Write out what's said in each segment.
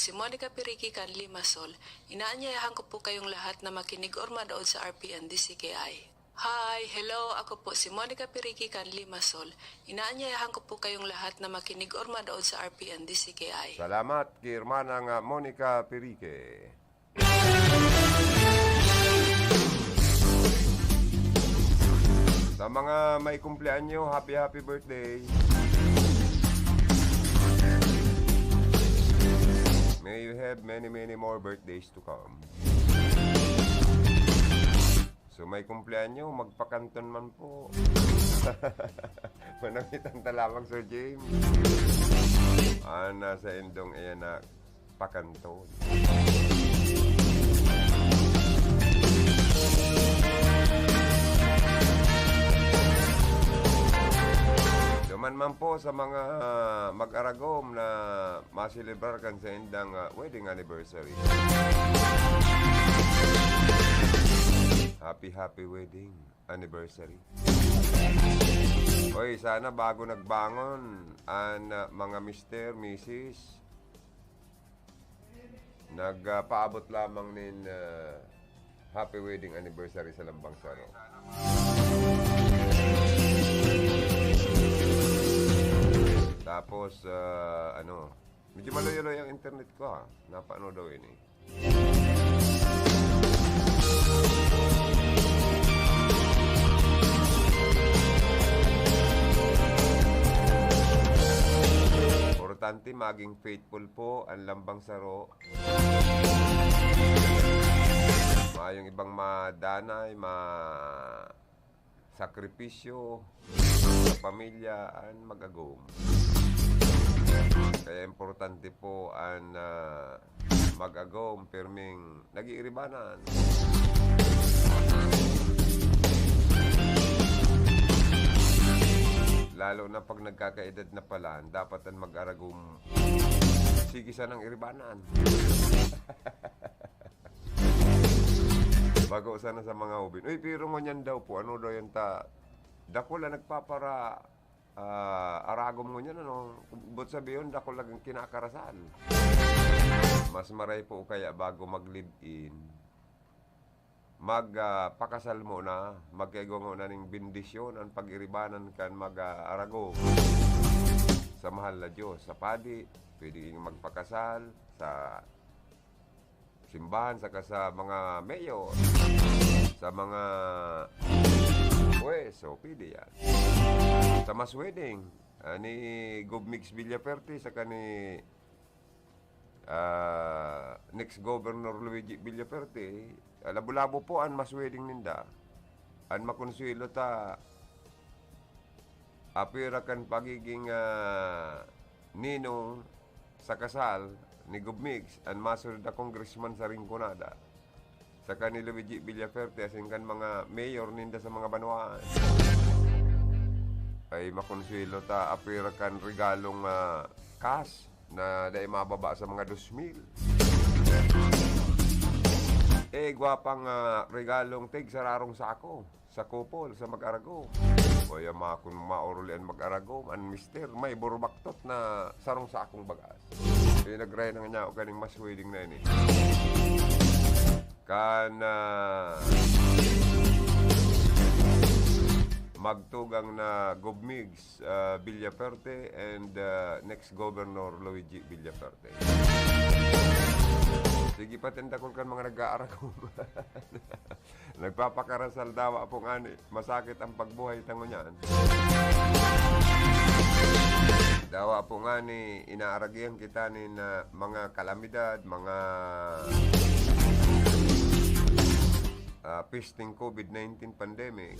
si Monica Piriki kan Limasol. Inaanyayahan ko po kayong lahat na makinig or manood sa RPN DCKI. Hi, hello, ako po si Monica Piriki kan Limasol. Inaanyayahan ko po kayong lahat na makinig or manood sa RPN DCKI. Salamat kay Hermanang Monica Pirique. Sa mga may kumpleanyo, happy birthday. May you have many more birthdays to come. So may kumpleanyo, magpakanton man po. Manamitan lamang Sir James. Sa endong ayan na pakanton. Duman man po sa mga mag-aragom na masilibrar kan sa endang wedding anniversary. Happy wedding anniversary. Oy, sana bago nagbangon ang mga Mr., Mrs. Nagpaabot lamang nin happy wedding anniversary sa Lambang Saro. Tapos, medyo maloy-loy ang internet ko ha. Napaano daw yun eh. Importante maging faithful po ang Lambang Saro. Mayong ibang madanay, sakripisyo sa pamilya ang mag-agom. Kaya importante po ang mag-agom perming nag-iiribanan. Lalo na pag nagkakaedad na pala, dapat ang mag-aragom sigisan ng iribanan. Bago sana sa mga ubin. Uy, pero ngunyan daw po, ano daw yan ta? Dako lang nagpapara aragom ngunyan, ano? But sabihin, dako lang kinakarasan. Mas maray po kaya bago mag-live-in, magpakasal mo na, magkaigo mo na ng bendisyon ang pag-iribanan kan mag-arago sa mahal na Diyos. Sa padi, pwede magpakasal sa simbahan, saka sa mga mayor, sa mga so pwede yan. Sa mas wedding, ni Gobmix Villaperte, saka ni next Governor Luigi Villaperte, labo-labo po ang mas wedding ninda. Ang makonsuelo ta apira kan pagiging ninong sa kasal ni Gobmix ang master da congressman sa Rinconada. Saka ni Luigi Villaperte asing kan mga mayor ninda sa mga banwaan. Ay makonsuelo ta apira kan regalong cash na dahil mababa sa mga 2,000. Gwapang regalong tig sa rarong sako sa kupol, sa mag-arago. Kaya makon maurulian mag-arago, an mister, may burubaktot na sarong sakong bagas. Nagray na nga o kaning mas wedding na yun eh. Magtugang na Gobmix Villaperte and next Governor Luigi Villaperte. Sige patinda ko kan mga nag-aarago. Nagpapakarasal dawa po nga ni. Masakit ang pagbuhay tango niyan. Dawa po nga ni inaaragyan kita ni na mga kalamidad, mga pisting COVID-19 pandemic.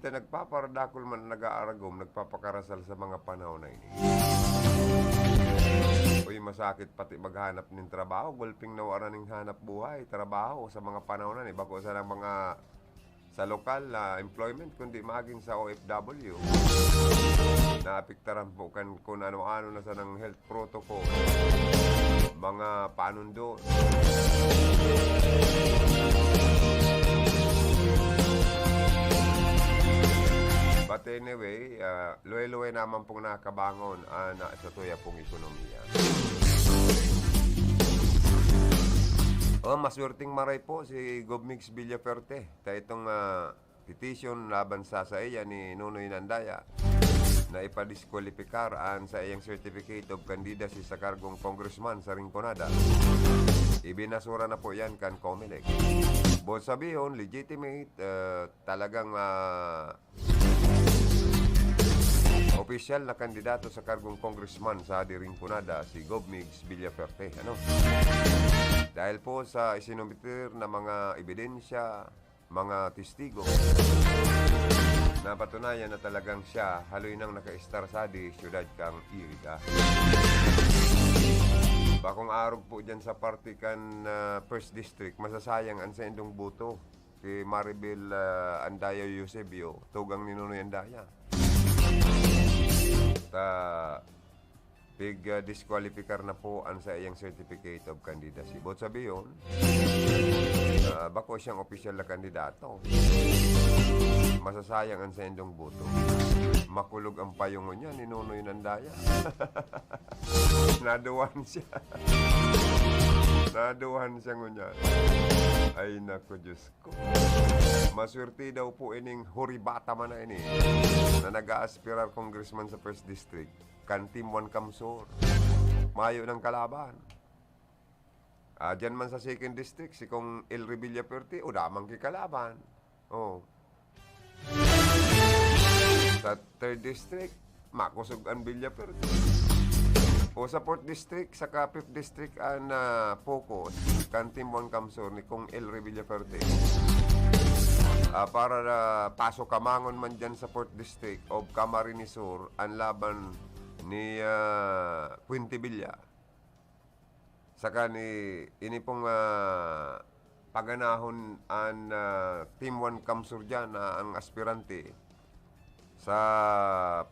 Ita nagpaparadakol man nag-aaragom, nagpapakarasal sa mga panahon na ini. Uy, masakit pati maghanap ng trabaho. Gulping nawaran ng hanap buhay, trabaho sa mga panahon na ni. Bako sa mga sa lokal na employment, kundi maging sa OFW. Naapiktaran po kan kung ano-ano na sa ng health protocol. Mga panundo. But anyway, luwe-luwe naman pong nakabangon na sa tuya pong ekonomiya. Maswerteng maray po si Govmix Villaferte. Itong petition laban sa iya ni Nunoy Nandaya na ipadiskwalipikar sa iyang certificate of candidacy sa kargong congressman sa Rinconada. Ibinasura na po yan kan Comelec. Bon sabihin, legitimate, talagang opisyal na kandidato sa kargong congressman sa Rinconada si Govmix Villaferte. Dahil po sa isinumitir na mga ebidensya, mga testigo, na patunayan na talagang siya haloy nang naka-star sa siyudad kang Iriga. Bakong arog po dyan sa party kan First District, masasayang ang sa indong buto kay Maribel Andaya Eusebio, tugang ni Nunoy Andaya. Disqualifikar na po ang sa iyang certificate of candidacy. But sabi yun, bako siyang opisyal na kandidato. Masasayang ang sa indong buto. Makulog ang payungon niya ni Nunoy Nandaya. Naduwan siya. Naduwan siya ngunyan. Ay nako, Diyos ko. Maswerte daw po ining huribata man na ini na nag-aaspirar congressman sa First District. Kan Team 1 Kamsur. Mayo ng kalaban. Diyan man sa 2nd District, si Kong El Revilla Perte, o damang kikalaban. Sa 3rd District, makusog ang Villa Perte. O sa 4th District, sa 5th District, focus, kan Team 1 Kamsur ni Kong El Revilla Perte. Para pasok kamangon man dyan sa 4th District of Camarines Sur, ang laban ni Puente Villa. Saka ni ini pong paganahon ang Team 1 Kamsur dyan ang aspirante sa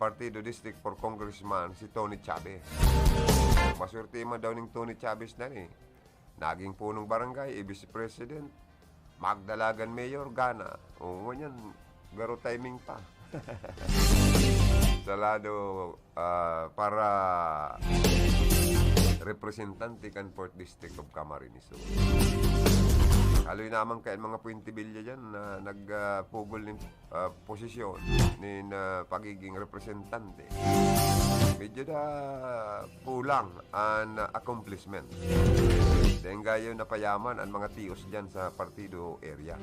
Partido District for Congressman si Tony Chavez. Maswerte man daw ng Tony Chavez na naging punong barangay, Vice President, Magdalagan Mayor, Gana. Ganyan, garo timing pa. Salado para representante kan 4th District of Camarines Sur. Kaloy naman kayo mga Puente Villa dyan na nagpugol ng posisyon ni pagiging representante. Medyo na pulang ang accomplishment. Dahil gayon na payaman ang mga tios dyan sa partido area.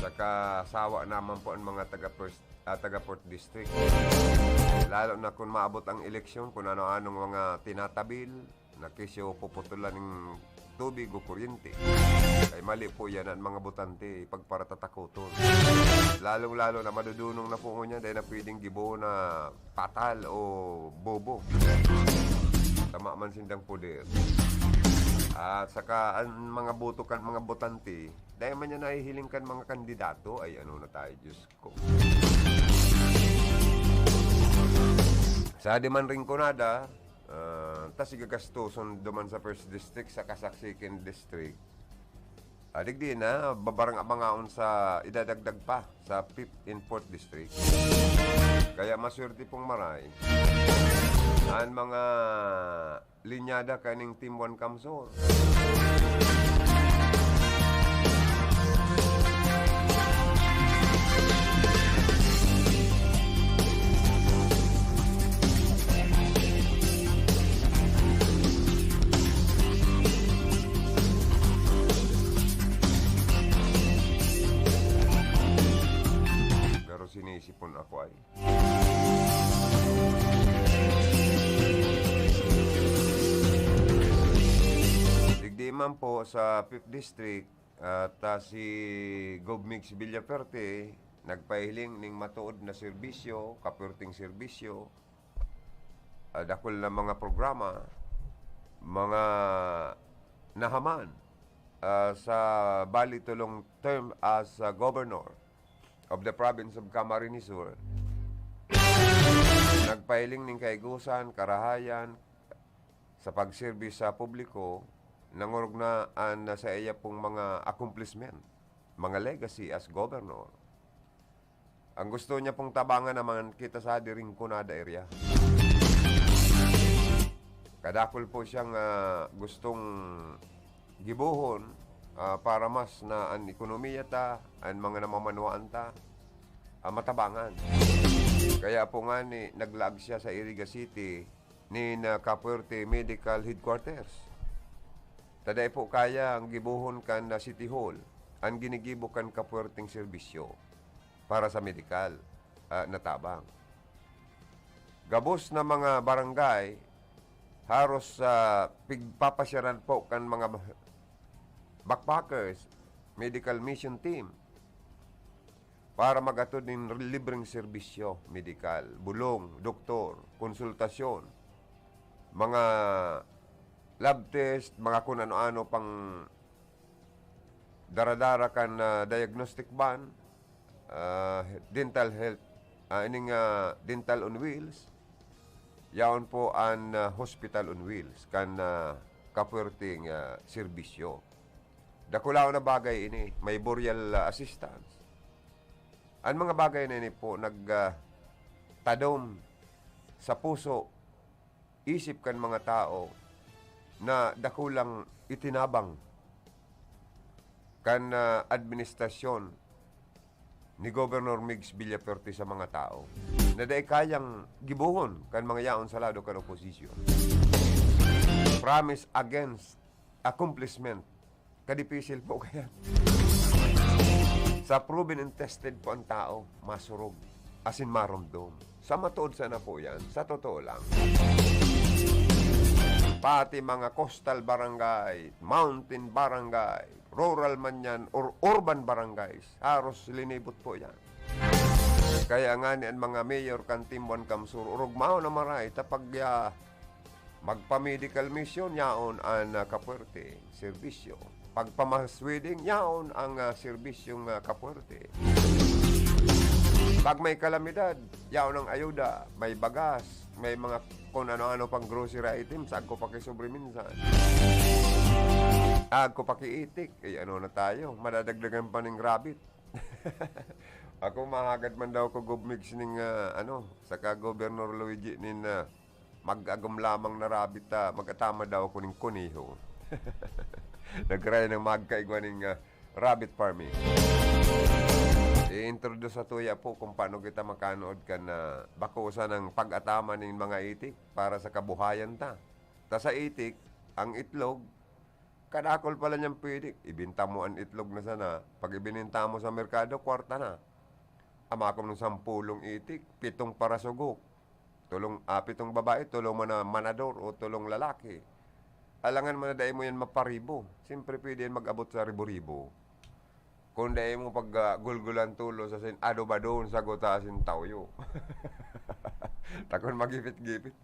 Saka sawa naman po ang mga taga 4th District. Lalo na kung maabot ang eleksyon, kung ano-anong mga tinatabil, na kesyo puputulan ng tubig o kuryente. Ay mali po yan ang mga botante pagparatatakoton. Lalong-lalo na madudunong na po niya dahil na pwedeng gibo na patal o bobo. Tama man sindang poder. At saka ang mga boto kan mga botante, dahil man niya nahihiling kan mga kandidato, ay ano na tayo, Diyos ko. Sa Diman Rinconada, tas igagastuson duman sa 1st District sa kasak 2nd District. Digdi na, babarang-abangaon sa idadagdag pa sa 5th and 4th District. Kaya maswerte pong maray. Ang mga linyada kaning Team 1 Kamsur. Sinisipon ako ay. Digdi man po sa 5th District si Govmix Villaferte nagpahiling ning matuod na serbisyo, kapurting serbisyo, dakol na mga programa, mga nahaman sa balitulong term as governor of the province of Camarines Sur. Nagpahiling ning kaigusan, karahayan sa pagserbis sa publiko nangurog na sa iya pong mga accomplishment, mga legacy as governor. Ang gusto niya pong tabangan naman kita sa diring kunada area. Kadakol po siyang gustong gibuhon para mas na ang ekonomiya ta, ang mga namamanuan ta, matabangan. Kaya po nga naglag siya sa Iriga City ni Capuerte Medical Headquarters. Taday po kaya ang gibuhon kan na City Hall, ang ginigibo kan Capuerteng serbisyo para sa medical natabang. Gabos na mga barangay, haros pigpapasyaran po kan mga backpackers, medical mission team, para magatod ng libreng serbisyo medikal, bulong, doktor, konsultasyon, mga lab test, mga kung ano-ano pang daradara kan diagnostic ban, dental health, dental on wheels, yaon po ang hospital on wheels kan Capuerteng serbisyo. Dakulao na bagay ini, may burial assistance. Ang mga bagay na ini po nagtadom sa puso, isip kan mga tao na dakulang itinabang kan administrasyon ni Governor Migs Villafuerte sa mga tao na dahil kayang gibuhon kan mga yaon sa lado kan oposisyon. Promise against accomplishment. Kadipisil po kaya. Sa proven and tested po ang tao, masurog, asin marumdom. Sa matuod sana po yan, sa totoo lang. Pati mga coastal barangay, mountain barangay, rural man yan, or urban barangays, haros linibot po yan. Kaya nga ni ang mga mayor kan Timbuan Kamsur, urugmao na maray, tapag magpa-medical mission, yaon ang Capuerte, serbisyo. Pagpamaswedding, yaon ang serbisyong Capuerte. Pag may kalamidad, yaon ang ayuda, may bagas, may mga kung ano-ano pang grocery items, agko pa kay sobreminsan. Agko pa kay itik, ano na tayo, madadagdagan pa ng rabbit. Ako mahagad man daw ko gubmix ning saka Governor Luigi nin mag-agom lamang na rabbit mag-atama daw ko ning kuniho. Nagray ng magkaigwa ning rabbit farming. I-introduce sa tuya po kung paano kita makanood ka na bakusa ng pag-atama ng mga itik para sa kabuhayan ta. Ta sa itik, ang itlog, kadakol pala niyang pwede. Ibinta mo ang itlog na sana. Pag ibininta mo sa merkado, kwarta na. Amakom ng 10 itik, 7 para sugok. 7 babae, 3 manador o 3 lalaki. Alangan mo na dahil mo yan maparibo. Siyempre pwede yan mag-abot sa ribo-ribo. Kung dahil mo pag gulgulan tulo sa ado ba doon sa gotasin tawyo. Takon magipit-gipit.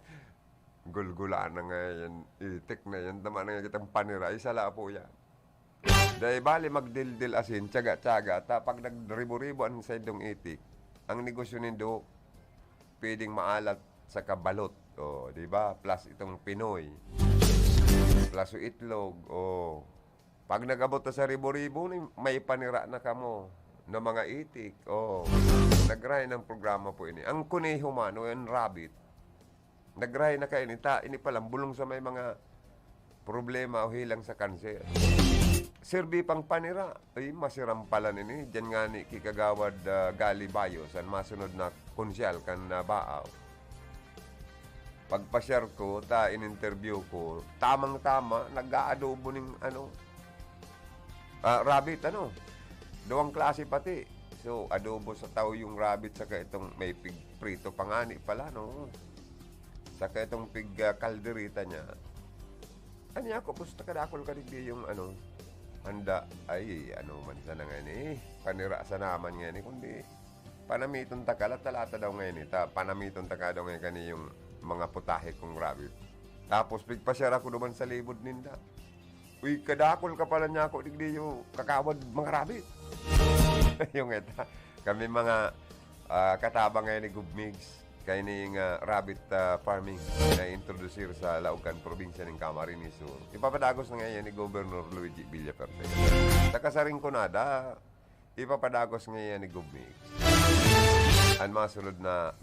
Gulgulaan na nga yan. Itik na yan. Tama na nga kitang panira. Isala po yan. Dahil bali magdildil asin, tsaga-tsaga. Pag nagribo-ribo ang sa idong itik, ang negosyo nindo, pwedeng maalat sa kabalot. O, di ba? Plus itong Pinoy. Plus itlog. O, pag nagabot na sa ribo-ribo, may panira na kamo ng mga itik. O, nagray ng programa po ini. Ang kuneho man, o yung rabbit, nagray na kayo nita. Ini palang bulong sa may mga problema o hilang sa kanser. Serbi pang panira. Ay, masirampalan ini. Diyan nga ni Kikagawad Gali Bayos, ang masunod na konsyal kan Baaw. Pagpasyar ko, in-interview ko, tamang-tama, nag-aadobo ng rabbit, Duwang klase pati. So, adobo sa tao yung rabbit, saka itong may pig prito pangani pala, no? Saka itong pig kalderita niya. Ano ako, gusto kadakol ka digdi yung handa, ay, man sana nga ni, panira sa naman nga ni, kundi, panamiton takala, talata daw ngayon panamiton taka daw ngayon kani yung mga putahe kong rabbit. Tapos, pigpasyara ko naman sa libod ninda. Uy, kadakol ka pala niya ako, digdi yung kakawad mga rabbit. Yung kami mga katabang ngayon ni Gubmigs, kay ning rabbit farming na introducer sa Laucan, probinsya ng Camarines Sur. Ipapadagos na ngayon ni Governor Luigi Villaferte. Sa kasaring kunada, ipapadagos ngayon ni Gubmig. Ang mga sulod na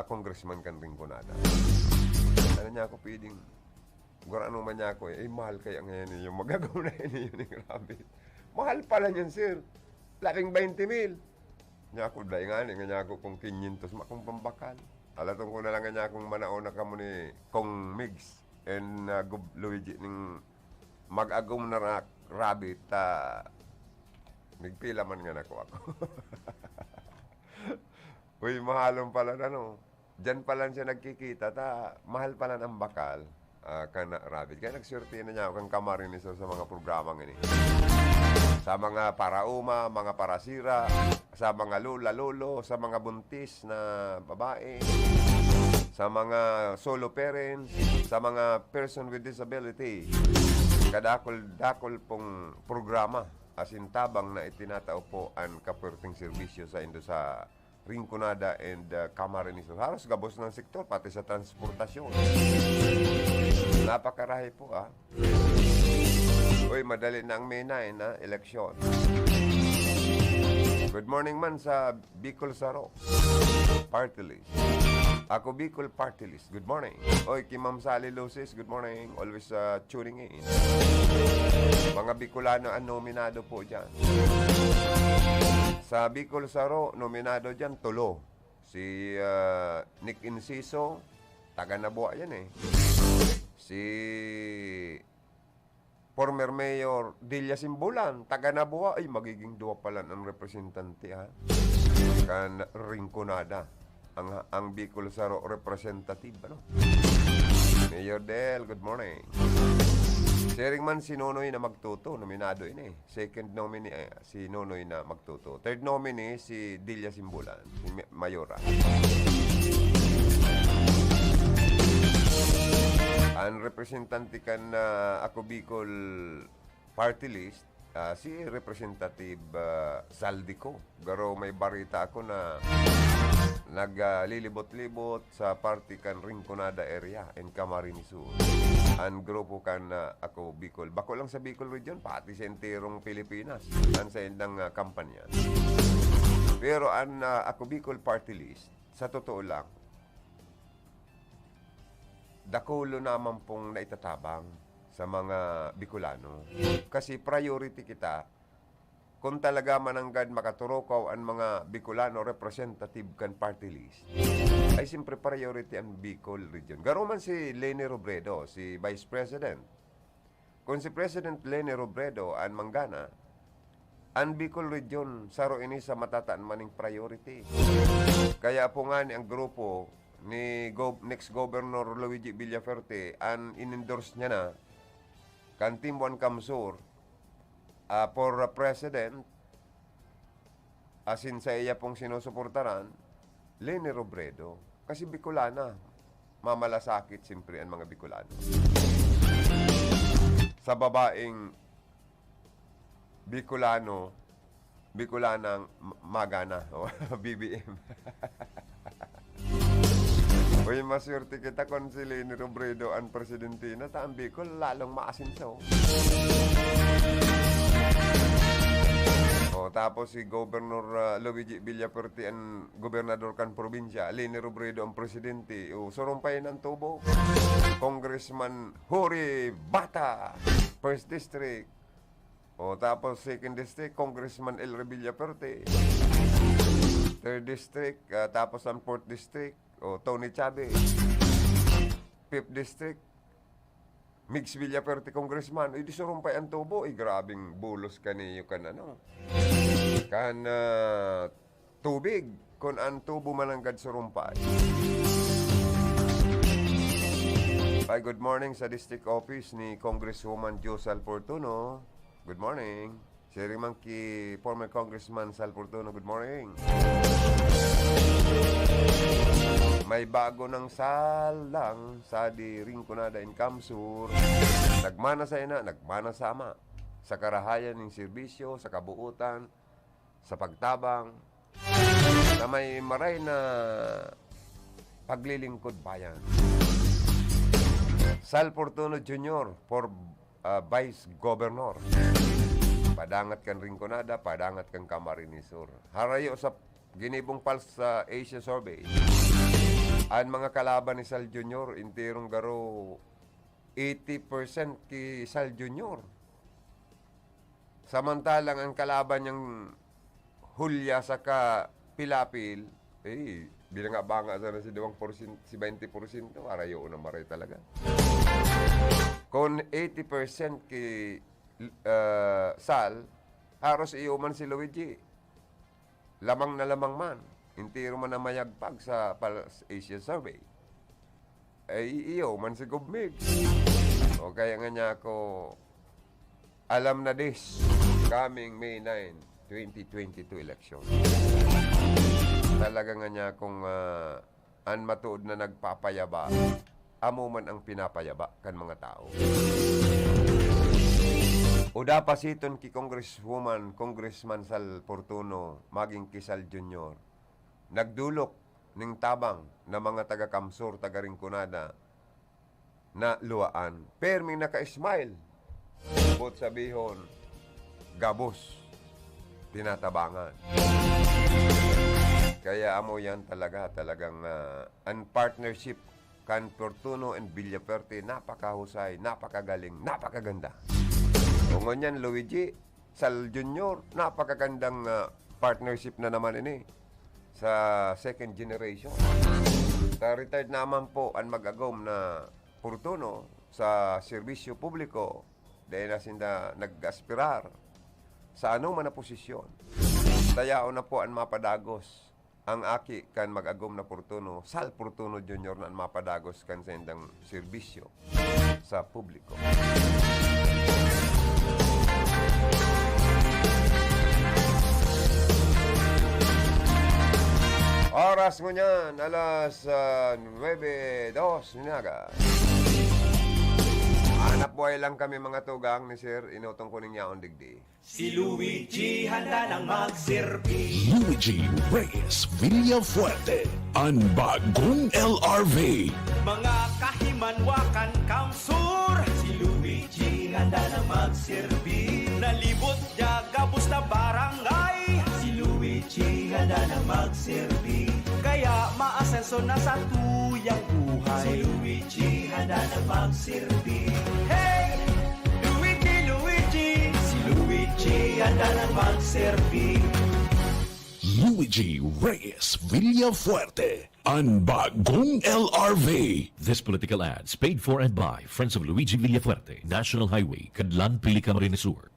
congressman kan ring kunada. Ano niya ako pwedeng, ano man niya ako mahal kaya ngayon yung magagawa na yun yung rabbit. Mahal pala niyan, sir. Laking 20,000. Nya ako dahil nga niya ako kung 500 makong pambakal. Alatong ko na lang niya akong manaona ka mo ni Kong Migs and Luigi ning mag-agom na rabbit nagpila man nga nako ako. Uy, mahalong pala na no. Diyan pala siya nagkikita mahal pala ng bakal kana rabbit. Kaya nagsurti na niya ako kang Camarines sa mga programang ini. Sa mga parauma, mga parasira, sa mga lolo, sa mga buntis na babae, sa mga solo parents, sa mga person with disability. Kadakol pong programa asintabang na itinatao po ang kaperting serbisyo sa indo sa Rinconada and Camarines Sur. Halos gabos ng sektor, pati sa transportasyon. Napakarahi po Uy, madali na ang May 9 na eleksyon. Good morning man sa Bicol Saro. Party list. Ako Bicol Party list. Good morning. Oy, Ma'am Sally Lucis, good morning. Always tuning in. Mga Bicolano ang nominado po dyan. Sa Bicol Saro, nominado dyan, Tulo. Si Nick Inciso, taga Nabua yan Si former Mayor Delia Simbulan, taga Nabua, ay magiging duwa pala ang representante kan Rinconada. Ang Bicol Saro representative, Mayor Del, good morning. Sharing man si Nonoy na Magtuto, nominado Second nominee si Nonoy na Magtuto. Third nominee si Delia Simbulan, si Mayora. Ang representante kan ako Bicol Party List, si Representative Saldico. Garo may barita ako na naglilibot-libot sa party kan Rinconada area in Camarines Sur. Ang grupo kan ako Bicol. Bako lang sa Bicol region, pati sa enterong Pilipinas. Ang sa indang kampanya. Pero ang ako Bicol Party List, sa totoo lang, dakulo naman pong naitatabang sa mga Bicolano. Kasi priority kita, kung talaga mananggad makaturokaw ang mga Bicolano representative kan party list, ay siyempre priority ang Bicol region. Garo man si Leni Robredo, si Vice President. Kung si President Leni Robredo ang manggana, ang Bicol region saro ini sa matataan maning priority. Kaya po nga ni ang grupo ni next Governor Luigi Villaferte ang in-endorse niya na kan Timbuan Kamsur for President asin sa iya pong sinusuportaran Leni Robredo kasi Bicolana, mamalasakit siyempre ang mga Bicolano sa babaeng Bicolanang magana BBM. Uy, maswerte kita kung si Leni Robredo ang presidente na ang Bicol, lalong maasinso. Tapos si Governor Luigi Villaferte ang gobernador kan probinsya, Leni Robredo ang presidente. Surumpayin ang tubo. Congressman Huri Bata, First District. Tapos Second District, Congressman Elre Villaferte. Third District, tapos ang Fourth District, Tony Chavez. Fifth District, Migs Villaferte Congressman. Di surumpay ang tubo. Grabing bulos kaniyo kan tubig. Kung ang tubo mananggad surumpay. Good morning sa District Office ni Congresswoman Jo Sal Fortuno. Good morning. Sharing man ki former Congressman Sal Fortuno. Good morning. May bago ng salang sa di Rinconada in Kamsur. Nagmana sa ina, nagmana sama sa karahayan ng serbisyo, sa kabuutan, sa pagtabang, na may maray na paglilingkod bayan. Sal Fortuno Jr. for Vice Governor. Padangat kan Rinconada, padangat kan Camarines Sur. Harayo sa ginibong pals sa Asia Survey. Ang mga kalaban ni Sal Jr. intirong garo 80% ki Sal Jr. Samantalang ang kalaban niyang Hulya saka Pilapil, bilang nga banga sana si 2%, si 20%, harayo na maray talaga. Kung 80% ki Sal, haros iuman si Luigi. Lamang na lamang man. Intiro man na mayagpag sa Asia Survey. Ay iyo man si Gubmig. O kaya nga niya ako, alam na this, coming May 9, 2022 election. Talaga nga niya kung matuod na nagpapayaba, amo man ang pinapayaba kan mga tao. Uda pasiton ki Congressman Sal Fortuno, maging Kisal Jr. Nagdulok ning tabang na mga taga-Kamsur, taga-Rinconada na luwaan. Perming naka-smile. Bot sabihon, gabos, tinatabangan. Kaya amo yan talagang ang partnership kan Fortuno and Villaferte, napakahusay, napakagaling, napakaganda. Tungon yan, Luigi, Sal Jr., napakagandang partnership na naman ini sa second generation. Sa retired naman po ang mag-agom na Fortuno sa serbisyo publiko dahil na sinda nag-aspirar sa man na posisyon. Tayao na po ang mapadagos ang aki kan mag-agom na Fortuno, Sal Fortuno Jr. na ang mapadagos kan sa indang serbisyo sa publiko. Oras mo niyan, alas 9:02 ninaga. Hanap buhay lang kami mga tugang ni Sir, inutong ko ninyo ang digdi. Si Luigi handa nang magserbi. Luigi Reyes Villafuerte, ang bagong LRV. Mga kahimanwakan kamsur. Si Luigi handa nang magserbi. Nalibot niya gabos na barangay. Si Luigi handa nang magserbi. Kaya maasenso na sa tuyang buhay. Si Luigi handa nang magserbi. Hey! Luigi! Si Luigi handa nang magserbi. Luigi Reyes Villafuerte, ang bagong LRV. This political ads paid for and by Friends of Luigi Villafuerte, National Highway, Cadlan, Pili, Camarines Sur.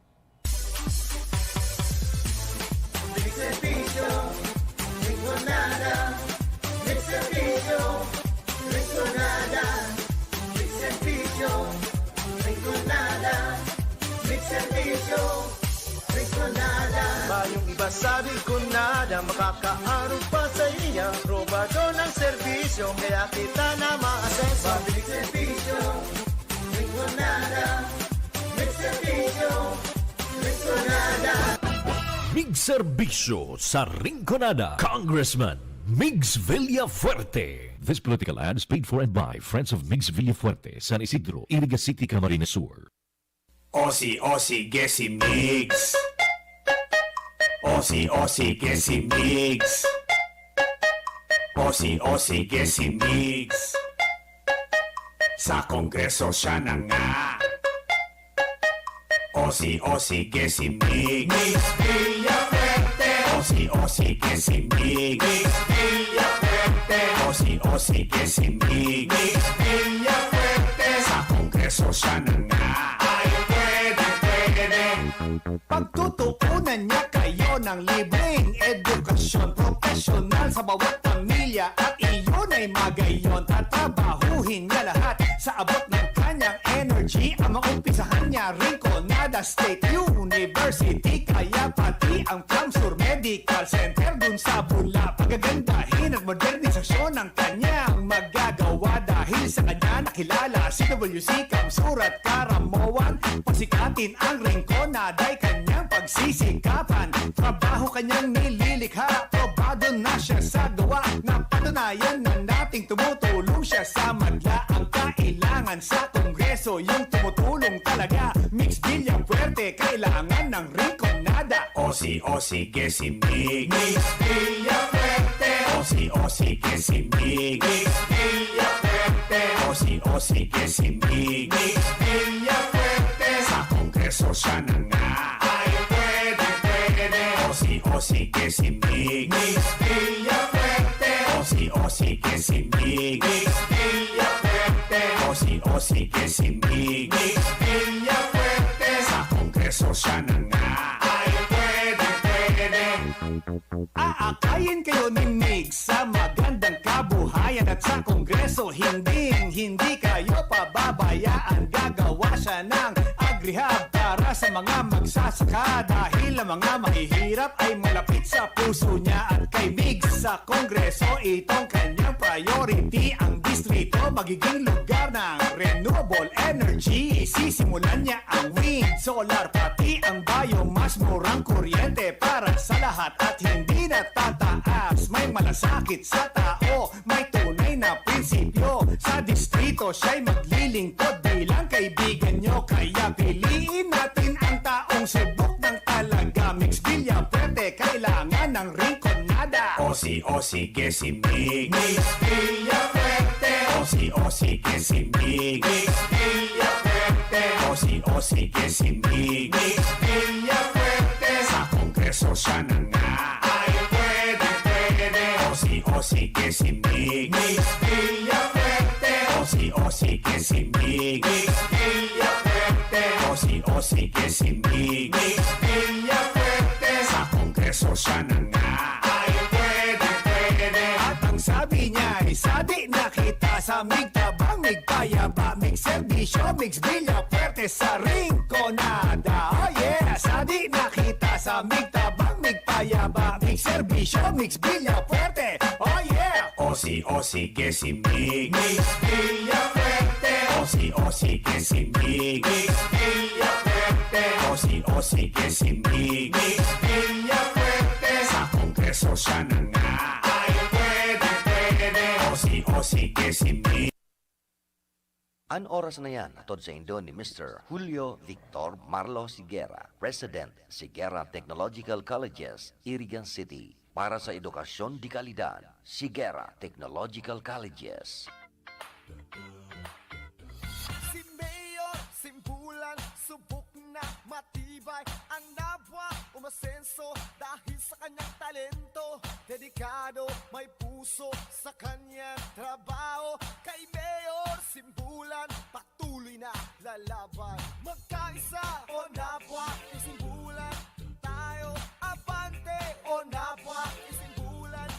Mayong iba sabi ko nada, makakaarog pa sa iya. Probado ng serbisyo, kaya kita na maasenso. Pabilik serbisyo, Rinconada. Mig serbisyo, Rinconada. Mig Serbisyo sa Rinconada, Congressman Migs Villafuerte. This political ad is paid for and by Friends of Migs Villafuerte, San Isidro, Iriga City, Camarines Sur. Osi, Gesi Mix. Osi, Gesi Mix. Osi, Gesi Mix. Sa Kongreso siya na nga. Osi, Gesi Mix. Mix Villafuerte. Osi, Gesi Mix. Mix Villafuerte. Osi, Gesi Mix. Mix Villafuerte. Sa Kongreso siya na nga. Pagtutuunan niya kayo ng libreng edukasyon profesional sa bawat pamilya at iyon ay magayon. Tatabahuhin niya lahat sa abot ng kanyang energy. Ang maumpisahan niya Rinconada State University, kaya pati ang Kamsur Medical Center dun sa Bula. Pagagandahin at modernisasyon ng kanyang magagawa dahil sa kanya nakilala si WC Kamsur at Karamoan. Pasikatin ang Rinconada ay kanyang pagsisikapan. Trabaho kanyang nililikha, probado na siya sa gawa. Napatunayan na natin permanenteng tumutulong siya sa madla. Ang kailangan sa kongreso, yung tumutulong talaga. Mix Villafuerte, kailangan ng rinconada. Osi que si Mig, Mix Villafuerte. Osi que si Mig, Mix Villafuerte. Osi que si Mig, Mix Villafuerte. Sa kongreso siya na nga. Ay pwede. Osi que si Mig, Mix Villafuerte. Osi que si Mig, Mix Villafuerte. Osi que si Mig, Mix Villafuerte. Sa kongreso siya na nga. Ay pwede. Aakayin kayo ng mix sa magandang kabuhayan at sa kongreso hindi kayo pababayaan. Gagawa siya ng agrihab para sa mga magsasaka dahil ang mga mahihirap ay malapit sa puso niya. At kay Migs sa kongreso itong kanyang priority. Ang distrito magiging lugar ng renewable energy. Sisimulan niya ang wind, solar pati ang biomass. Murang kuryente para sa lahat at hindi na tataas. May malasakit sa tao, may tunay na prinsipyo. Sa distrito siya'y maglilingkod bilang kaibigan nyo. Kaya piliin natin ang taong subok ng talaga. Mix Villafuerte, kailangan ng rinconada. Osi que si Mig, Mix Villafuerte. Osi que si Mig, Mix Villafuerte. Osi que si Mig, Mix Villafuerte. Sa kongreso siya na nga. Ay pwede. Osi que si Mig, Mix Villafuerte. Osi que si Mig, Mix Villafuerte. Osi que si Mig, Mix Villafuerte. Sa kongreso siya na nga. Ay pwede. At ang sabi niya ay sadi na kita sa migtabang, migpayaba, migserbisyo, Mix Villafuerte sa rinconada. Oh yeah, sadi na kita sa migtabang, migpayaba, migserbisyo, Mix Villafuerte. Oh yeah. Osi que si Mig, Mix Villafuerte. Osi que si Mig, Mix Villafuerte. Osi que si Mig, Mix Villafuerte. Sa kongreso siya na nga. Ay pwede. Osi que si Mig. An oras na yan, atod sa Indo ni Mr. Julio Victor Marlo Sigera, President, Sigera Technological Colleges, Irigan City. Para sa edukasyon di kalidad, Sigera Technological Colleges. Si Mayor Simbulan, subok na matibay ang nabwa umasenso dahil sa kanyang talento. Dedikado, may puso sa kanyang trabaho. Kay Mayor Simbulan, patuloy na lalaban. Magkaisa o nabwa, isimbulan tayo. Abante o nabwa, isimbulan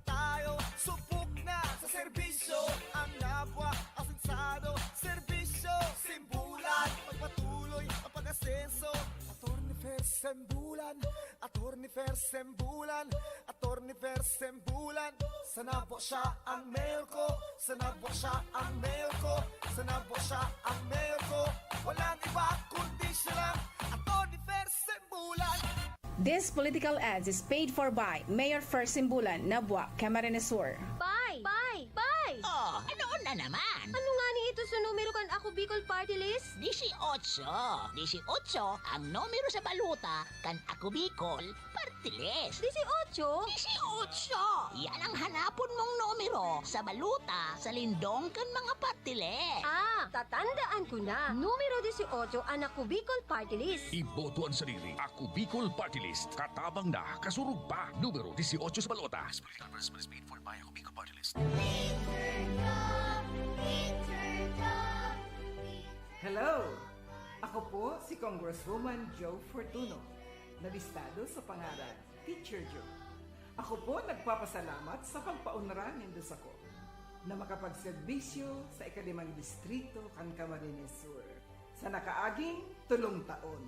tayo. Subok na sa serbisyo ang nabwa, asensado. Serbisyo, simbulan, pagpatuloy ang pag-asenso. Attorney Fer Sembulan, Attorney Fer Sembulan. Sana po siya ang mayor ko, sana po siya ang mayor ko, sana po siya ang mayor ko. Walang iba kundi siya lang, Attorney Fer Sembulan. This political ads is paid for by Mayor Fer Sembulan, Nabwa, Camarines Sur. Bye! Oh, ano na naman? Ano nga ni ito sa numero kan ako Bicol Party List? 18. 18 ang numero sa baluta kan ako Bicol Party List. 18? 18! Yan ang hanapon mong numero sa baluta sa lindong kan mga party list. Ah, tatandaan ko na. Numero 18 ang ako Bicol Party List. Iboto ang sarili. Ako Bicol Party List. Katabang na, kasurug pa. Numero 18 sa balota. Political advertisement is paid for by Ako Bicol Party List. Hello! Ako po si Congresswoman Joe Fortuno, nalistado sa pangalan Teacher Joe. Ako po nagpapasalamat sa pagpaunran nindos ako na makapagserbisyo sa ika-5 distrito kan Camarines Sur sa nakaaging 3 taon.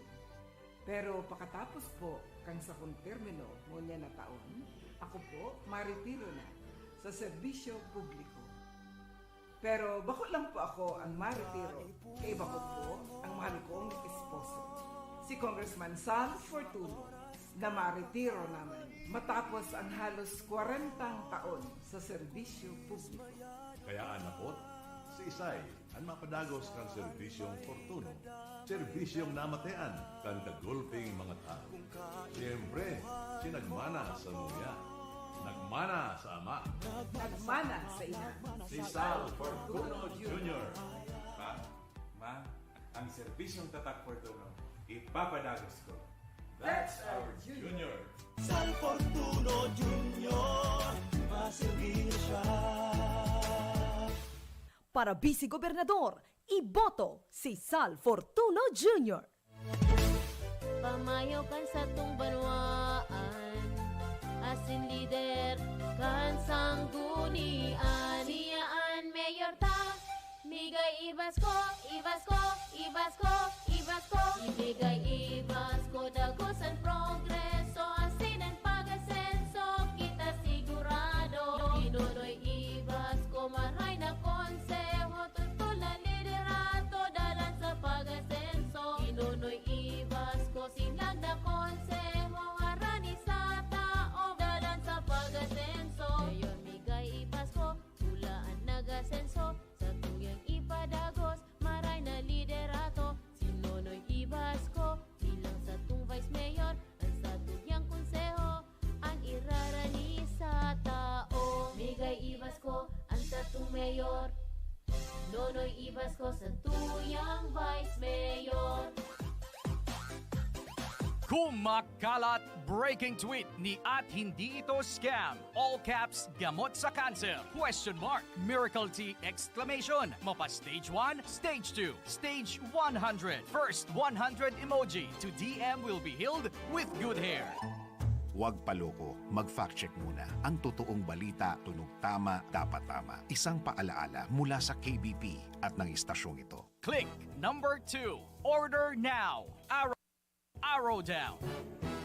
Pero pakatapos po kang sa kong termino ngunya na taon, ako po maritiro na sa serbisyo publiko. Pero bako lang po ako ang maritiro, kay bako po ang mahal kong esposo, si Congressman Sam Fortuno, na maritiro naman matapos ang halos 40 taon sa serbisyo publiko. Kaya anapot, si Isay, ang mapadagos kang serbisyong Fortuno. Serbisyong namatean kang kagulping mga tao. Siyempre, sinagmana sa muya. Nagmana sa ama. Nagmana sa ina. Si Sal Fortuno Jr. Ma, ang serbisyong Tatak Fortuno, ipapadagos ko. That's our junior. Sal Fortuno Jr. Maservisyo. Para Vice-Gobernador, iboto si Sal Fortuno Jr. Pamayo kan sa tung banwaan, asin lider kan sanggunian. Niyaan mayor ta, migay ibas ko, ibas ko, ibas ko, ibas ko. Ibigay ibas ko, dagosan progreso, asin ang pag-asenso, kita sigurado. Inunoy ibas ko, maray na konseho, tutol na liderato, dalan sa pag-asenso. Inunoy ibas ko, silang na konseho, harani sa tao, dalan sa pag-asenso. Ngayon migay ibas ko, tulaan nag-asenso, sa tuyang ipadagos, maray na liderato. Sinunoy ibas ko, bilang sa tung vice mayor, ang sa tuyang konseho, ang irarani sa tao. Migay ibas ko, ang sa tung mayor, nonoy ibas ko sa tuyang vice mayor. Kumakalat breaking tweet ni at hindi ito scam. All caps, gamot sa cancer. Question mark. Miracle Tea exclamation. Mapa stage 1, stage 2, stage 100. First 100 emoji to DM will be healed with good hair. Huwag paloko, mag-fact check muna. Ang totoong balita, tunog tama, dapat tama. Isang paalaala mula sa KBP at ng istasyong ito. Click number 2. Order now. Arrow down.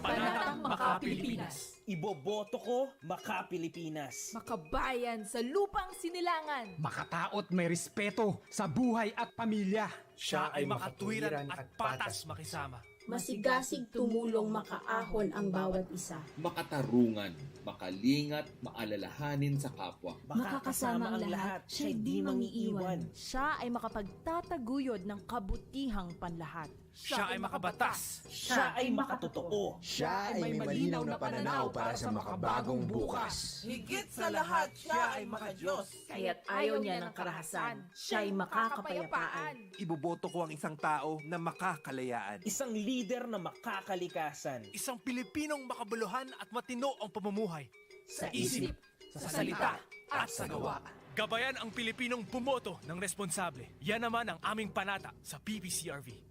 Panatang Maka-Pilipinas. Iboboto ko Maka-Pilipinas. Makabayan sa lupang sinilangan. Makataot may respeto sa buhay at pamilya. Siya ay makatwiran at patas makisama. Masigasig tumulong makaahon ang bawat isa. Makatarungan, makalingat, maalalahanin sa kapwa. Makakasama ang lahat, siya'y di mangiiwan. Siya ay makapagtataguyod ng kabutihang panlahat. Siya ay makabatas. Siya ay makatotoo. Siya ay may malinaw na pananaw para sa makabagong bukas. Higit sa lahat, siya ay makadiyos. Kaya't ayaw niya ng karahasan. Siya'y makakapayapaan. Iboboto ko ang isang tao na makakalayaan. Isang leader na makakalikasan. Isang Pilipinong makabuluhan at matino ang pamumuhay. Sa isip, sa salita, at sa gawa. Gabayan ang Pilipinong bumoto ng responsable. Yan naman ang aming panata sa PPCRV.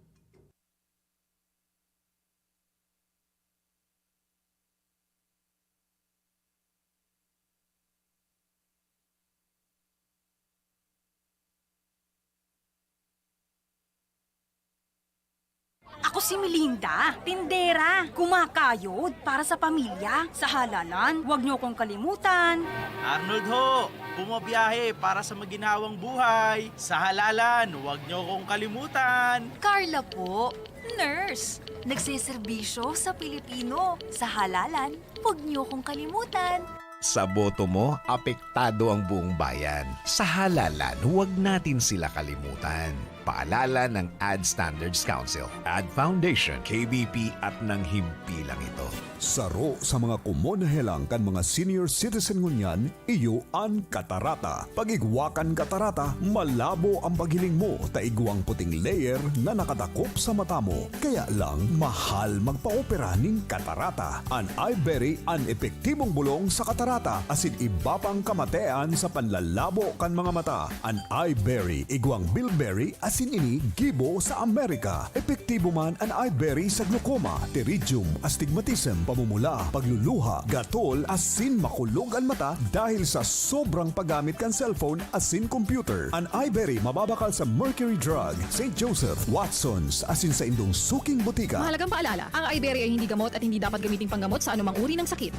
Ako si Melinda, tindera, kumakayod para sa pamilya. Sa halalan, huwag niyo kong kalimutan. Arnold ho, bumabiyahe para sa maginhawang buhay. Sa halalan, huwag niyo kong kalimutan. Carla po, nurse, nagsiservisyo sa Pilipino. Sa halalan, huwag niyo kong kalimutan. Sa boto mo, apektado ang buong bayan. Sa halalan, huwag natin sila kalimutan. Paalala ng Ad Standards Council, Ad Foundation, KBP at ng himpilang ito. Saro sa mga kumonahelang kan mga senior citizen ngunyan, iyo an katarata. Pagigwakan katarata, malabo ang paghiling mo, taigwang puting layer na nakatakop sa mata mo. Kaya lang, mahal magpa-opera ning katarata. An iBerry an epektibong bulong sa katarata, asin iba pang kamatean sa panlalabo kan mga mata. An iBerry, igwang bilberry, asin ini gibo sa Amerika. Epektibo man an iBerry sa glaucoma, pterygium, astigmatism, pamumula, pagluluha, gatol, asin makulog ang mata dahil sa sobrang paggamit kan cellphone asin computer. An iBerry mababakal sa Mercury Drug, St. Joseph, Watson's, asin sa indong suking butika. Mahalagang paalala, ang iBerry ay hindi gamot at hindi dapat gamiting panggamot sa anumang uri ng sakit.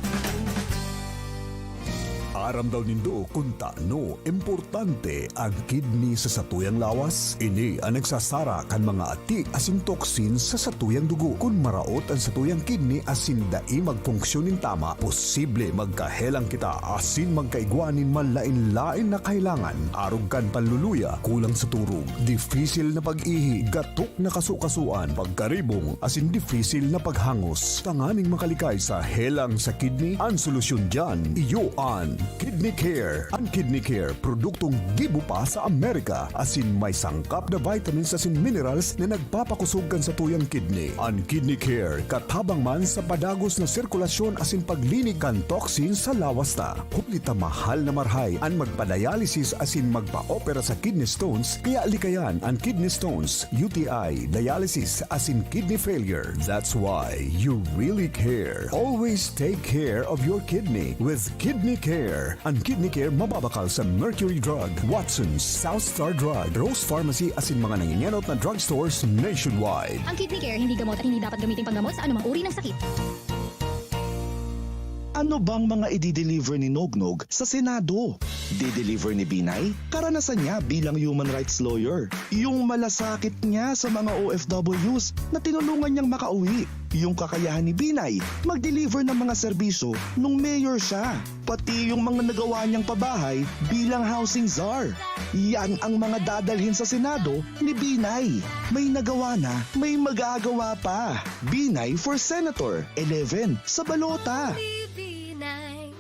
Aram daw nindo kung taano importante ang kidney sa satuyang lawas. Ini ang nagsasara kan mga ati asin toxin sa satuyang dugo. Kung maraot ang satuyang kidney asin dai magfunksyonin tama, posible magkahelang kita asin magkaigwanin manlain-lain na kailangan. Arog kan panluluya, kulang sa turog, difisil na pag-ihi, gatok na kasukasuan, pagkaribong asin difisil na paghangos. Tanganing makalikay sa helang sa kidney, ang solusyon dyan, iyo ang Kidney Care. Ang Kidney Care, produktong gibo pa sa Amerika, asin may sangkap na vitamins asin minerals na nagpapakusog kan sa tuyang kidney. Ang Kidney Care, katabang man sa padagos na sirkulasyon asin paglinig kan toxin sa lawas ta. Hulita mahal na marhay ang magpa-dialysis asin magpa-opera sa kidney stones, kaya likayan ang kidney stones, UTI, dialysis asin kidney failure. That's why you really care. Always take care of your kidney with Kidney Care. Ang Kidney Care mababakal sa Mercury Drug, Watson's, South Star Drug, Rose Pharmacy asin mga nanginyanot na drugstores nationwide. Ang Kidney Care hindi gamot at hindi dapat gamitin panggamot sa anumang uri ng sakit. Ano bang mga i-deliver ni Nognog sa Senado? Di-deliver ni Binay? Karanasan niya bilang human rights lawyer. Yung malasakit niya sa mga OFWs na tinulungan niyang makauwi. Yung kakayahan ni Binay mag-deliver ng mga serbisyo nung mayor siya. Pati yung mga nagawa niyang pabahay bilang housing czar. Yan ang mga dadalhin sa Senado ni Binay. May nagawa na, may magagawa pa. Binay for Senator 11 sa balota.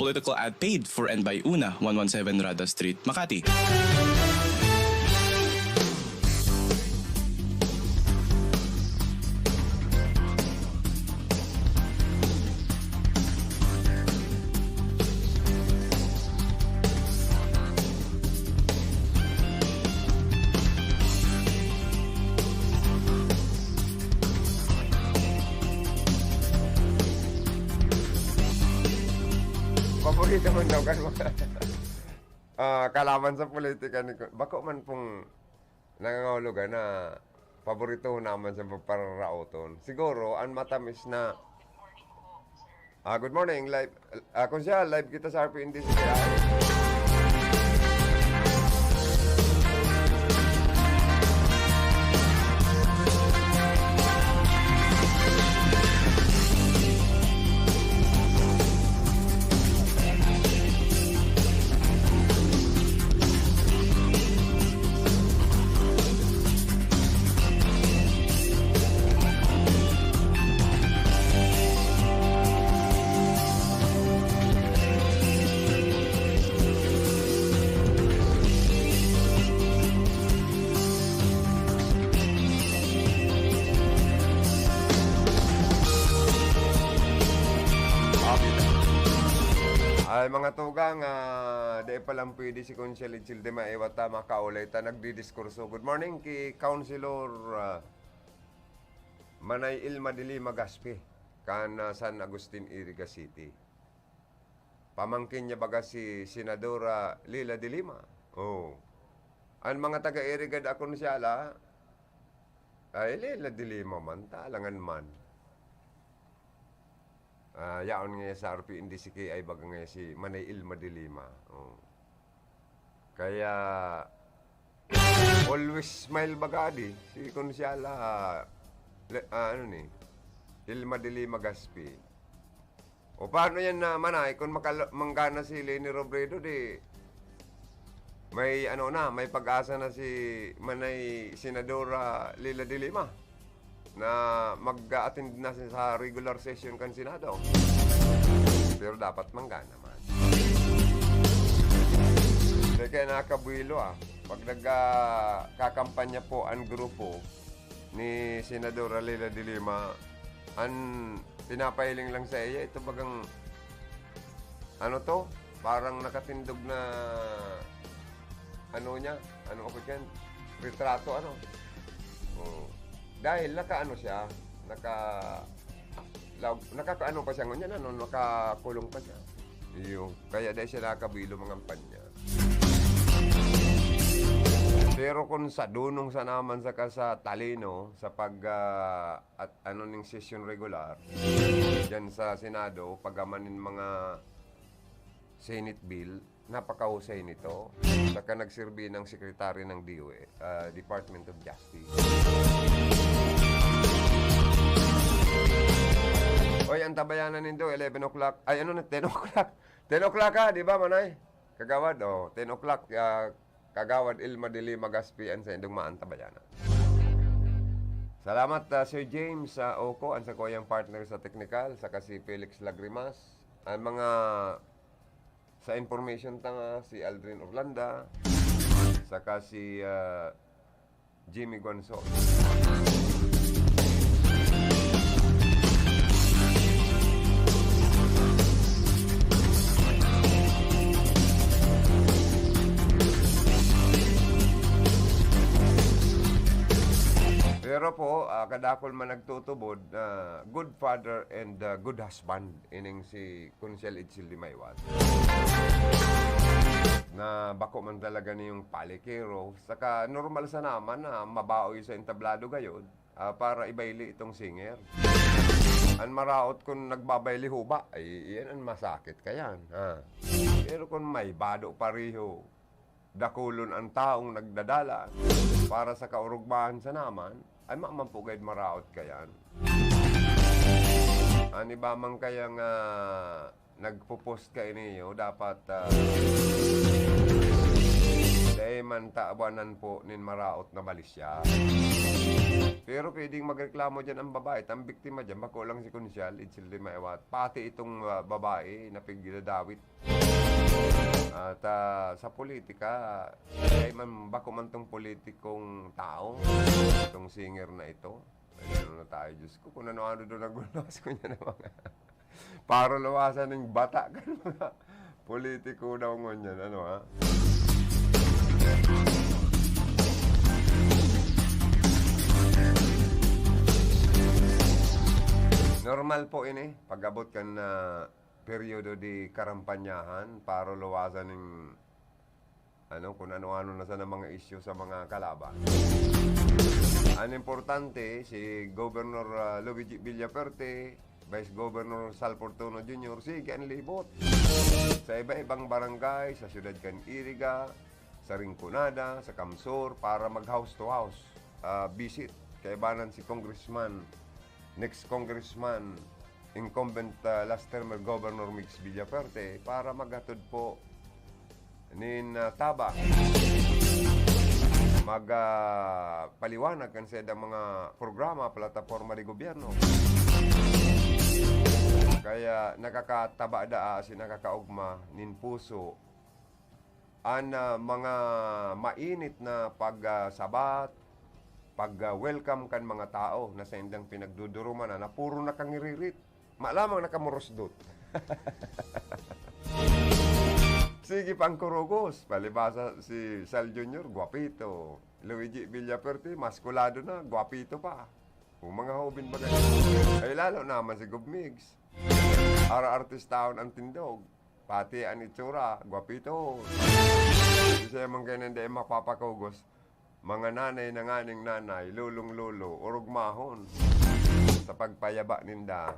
Political ad paid for and by Una, 117 Rada Street, Makati. Paborito man daw kan mga kalaban sa politika ni bako man pong nangangahulugan na paborito naman sa pagpararauton. Siguro ang matamis na good morning live kung siya live kita sa RPND ay mga tugang, di pa lang pwede si Consuelo Childe maiwata makaulay ta nagdidiskurso. Good morning kay Councilor Manay Ilma Dili Magaspi kan San Agustin, Iriga City. Pamangkin niya baga si Senadora Lila de Lima. Oh. Ang mga taga-Iriga da Consuela ay Lila de Lima man, talangan man. Yaon nga sa RPND si ay baga nga si Manay Ilma de Lima. Oh. Kaya always smile bagadi si Consuela Ilma de Lima Gaspi. O paano yan na manay kung manggana si Leni Robredo di may may pag-asa na si Manay Senadora Lila de Lima na mag-attend na sa regular session kan Senado. Pero dapat manggana man. Kaya nakabuilo pag nagkakampanya po ang grupo ni Senadora Lila de Lima, ang pinapahiling lang sa iya, ito bagang parang nakatindog na retrato dahil siya, nakaano pa siya ngunyan, nakakulong pa siya. Kaya dahil siya nakabilo mga kampanya. Pero kung sa dunong sa naman sa talino, sa ning session regular, dyan sa Senado, pagamanin mga Senate bill, napakahusay nito. Saka nagsilbi ng sekretary ng DOE, Department of Justice. Oy, ang tabayanan nindo, 11 o'clock. Ay, ano na, 10 o'clock. 10 o'clock ka, di ba, Manay? Kagawad, 10 o'clock. Kagawad Ilma de Lima Gaspi, sa indong maantabayanan. Salamat, Sir James Oko, ang sa koyang partner sa technical, saka si Felix Lagrimas. Ang mga sa information tanga, si Aldrin Orlanda, saka si Jimmy Gonzalo. Pero po, kadakol man nagtutubod, good father and good husband, ining si Kunsyal Itzel Limaywat. Na bako man talaga niyong palikero. Saka normal sa naman na mabaoy sa entablado gayod para ibayli itong singer. Ang maraot kung nagbabayli ho ba, ay yan ang masakit kayan. Pero kung may bado pariho, dakulon ang taong nagdadala para sa kaurugbahan sa naman, ay mamampugay maraot kayan. Ani ba man kayang nagpo-post kayo niyo, dapat dahil man taabanan po nin maraot na balisya. Pero pwedeng magreklamo dyan ang babae. Ang biktima dyan, bako lang si Kunsyal Itzel Limaywat. Pati itong babae na pigdadawit. At sa politika, ay bako man tong politikong tao, itong singer na ito. Ay, ano na tayo, Diyos ko, kung ano-ano doon nagulas ko niya na mga para lawasan ng bata ka mga politiko daw ngunyan, ano ha? Normal po ini, pag-abot ka na periodo di karampanyahan para luwasan ng kung ano-ano na sa mga issue sa mga kalaban. Ang importante, si Governor Luigi Villaperte, Vice Governor Sal Fortuno Jr., sige ang libot sa iba-ibang barangay, sa Siyudad Caniriga, sa Rinconada, sa Camsor, para mag-house to house visit. Kaibanan si Congressman, next Congressman, incumbent last term Governor Mix Villaperte, para maghatod po nin taba, magpaliwanag kan sa mga programa, plataforma di gobyerno. Kaya nakakataba nakakaugma nin puso ang mga mainit na pagsabat, pag-welcome kan mga tao na sa indang pinagduduruman na puro nakangiririt. Malamang nakamurusdot. Sige pang kurugos. Palibasa si Sal Jr., guwapito. Luigi Villaperte, maskulado na, guwapito pa. Kung mga hobin ba ganyan. Ay lalo naman si Gubmigs. Artist taon ang tindog. Pati ang itsura, guwapito. Kasi mga ganyan din mapapakugos. Mga nanay na nganing nanay, lulong-lulo, urugmahon. Sa pagpayaba ninda.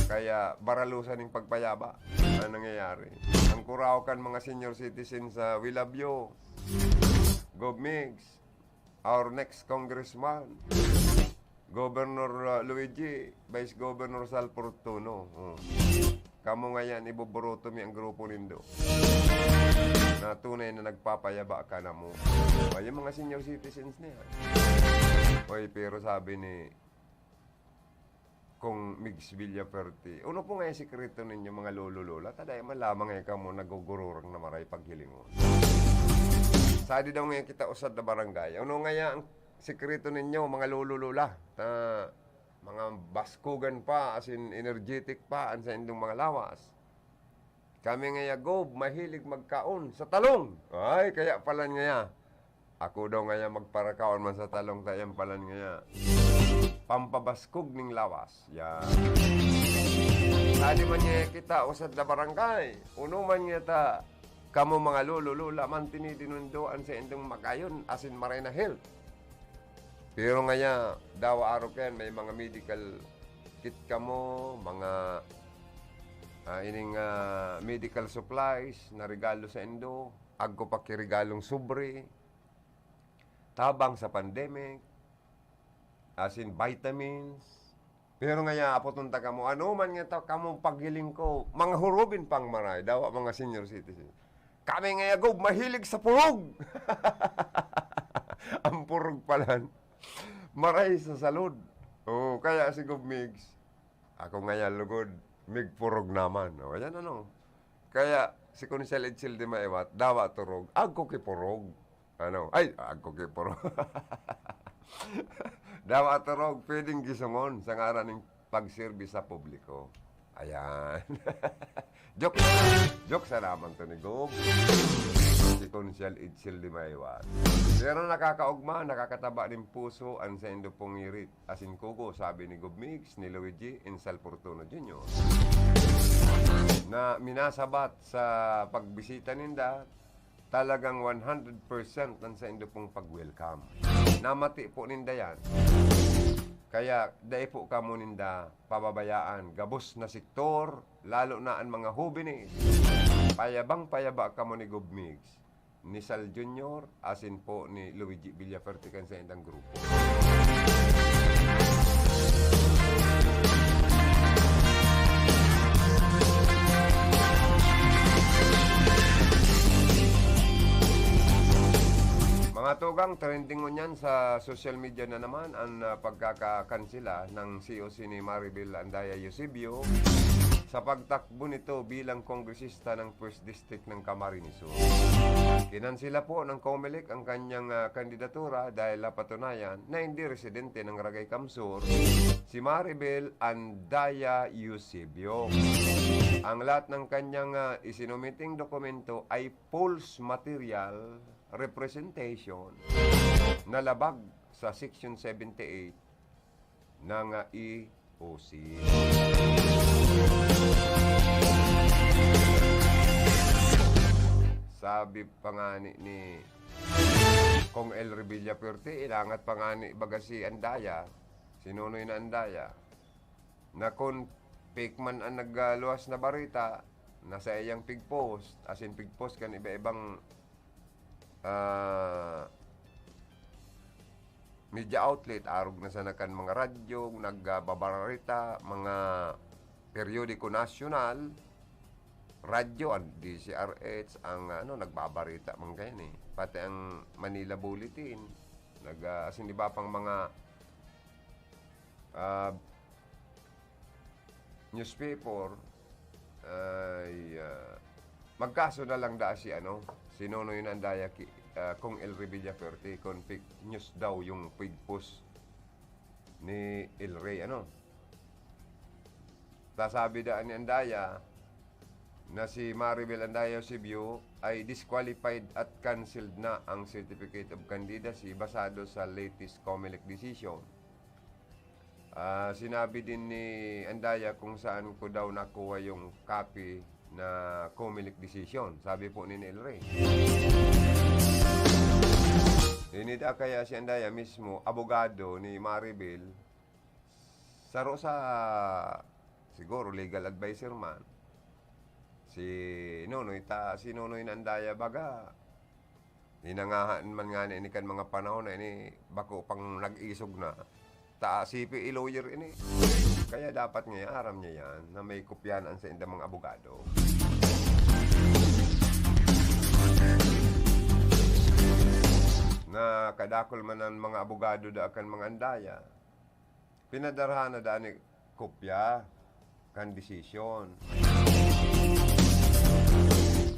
Kaya baralusan ng pagpayaba ang nangyayari. Ang kuraw kan mga senior citizens sa Wilabio, Gobmigs, our next congressman, Governor Luigi, Vice Governor Sal Fortuno. Kamu ngayon ibuburuto mi ang grupo nindo. Na tunay na nagpapayaba ka na mo. Ay, yung mga senior citizens niya. Oy, pero sabi ni kung Mix Villaperte, uno po nga yung sikreto ninyo mga lolo-lola, taday man lamang nga ka mo nagugururang na maray paghilingon. Sadi daw nga kita usad na barangay. Uno nga ang sikreto ninyo mga lolo-lola, mga baskugan pa, as in energetic pa, sa indong mga lawas. Kami nga gob, mahilig magkaon sa talong. Ay, kaya pala nga ako daw nga magparakaon man sa talong, tayo pala nga pampabaskog ning lawas. Yan. Sali man niya kita usad na barangay. Uno man niya ta, kamo mga lolo-lola man tinidinundoan sa indong makayon asin maray na health. Pero nga daw araw kayan may mga medical kit kamo, mga Ining medical supplies na regalo sa Indo, agko pa regalong sobre, tabang sa pandemic, as in vitamins. Pero nga apoton ta kamo, ano man nga kamo paghiling ko, mga hurubin pang maray, daw mga senior citizen. Kami nga yagob, mahilig sa purog. Ang purog pala. Maray sa salud. Oh, kaya si Gob Migs, ako nga lugod, mig purog naman. O, yan ano. Kaya, si Kunsel Edsil di Maewat, dawa turog, agko ki purog. Ano? Ay, agko ki purog. Dawa turog, pwedeng gisungon sa ngaran ng pagserbi sa publiko. Ayan. Joke. Joke sa naman to ni Gob. Si Kunsel Edsil di Maewat. Pero nakakaugma, nakakataba ng puso ang sa Indo pungirit. Asin kugo, sabi ni Gob Migs, ni Luigi Insal Fortuno Jr. Na minasabat sa pagbisita ninda, talagang 100% ang sa Indo pong pag-welcome. Namati po ninda yan. Kaya dahil po kamo ninda pababayaan, gabos na sektor, lalo na ang mga hubinis. Payabang-payaba kamo ni Gob Migs, ni Sal Jr., asin po ni Luigi Villaferte kan sa indang grupo. Mga tugang, trending mo niyan sa social media na naman ang pagkakakansila ng COC ni Maribel Andaya Eusebio sa pagtakbo nito bilang kongresista ng 1st District ng Camarines Sur. Kinansila po ng COMELEC ang kanyang kandidatura dahil napatunayan na hindi residente ng Ragay Camsur si Maribel Andaya Eusebio. Ang lahat ng kanyang isinumiting dokumento ay false material representation na labag sa Section 78 ng EOC. Sabi pa nga ni Kong El Revilla Perte, ilangat pa nga ni Bagasi Andaya, sinunoy na Andaya, na kung fake man ang nagluwas na barita, nasa iyang pigpost, as in pigpost kan iba-ibang media outlet, arog na sa nakan mga radyo, nagbabarita, mga periodiko nasyonal, radyo, ang DCRH, ang nagbabarita, mga ganyan eh. Pati ang Manila Bulletin, asin iba pang mga newspaper, magkaso na lang si Nonoy Andaya kung El Revilla Perte, kung fake news daw yung fake post ni El Rey, Sabi daan ni Andaya na si Maribel Andaya Eusebio ay disqualified at cancelled na ang Certificate of Candidacy basado sa latest COMELEC decision. Sinabi din ni Andaya kung saan ko daw nakuha yung copy na COMELEC decision. Sabi po ni El Rey. Hinida kaya si Andaya mismo, abogado ni Maribel, saro sa siguro legal advisor man, si Nonoy na Andaya baga, hinangahan man nga ni kan mga panahon na ini, bako pang nag-isog na, CPA lawyer ini. Kaya dapat ngayon, aram niya yan, na may kopyanan sa indang mga abogado. Na kadakol man ang mga abogado da akan mga Andaya, pinadarhan na daan ni kopya kan desisyon.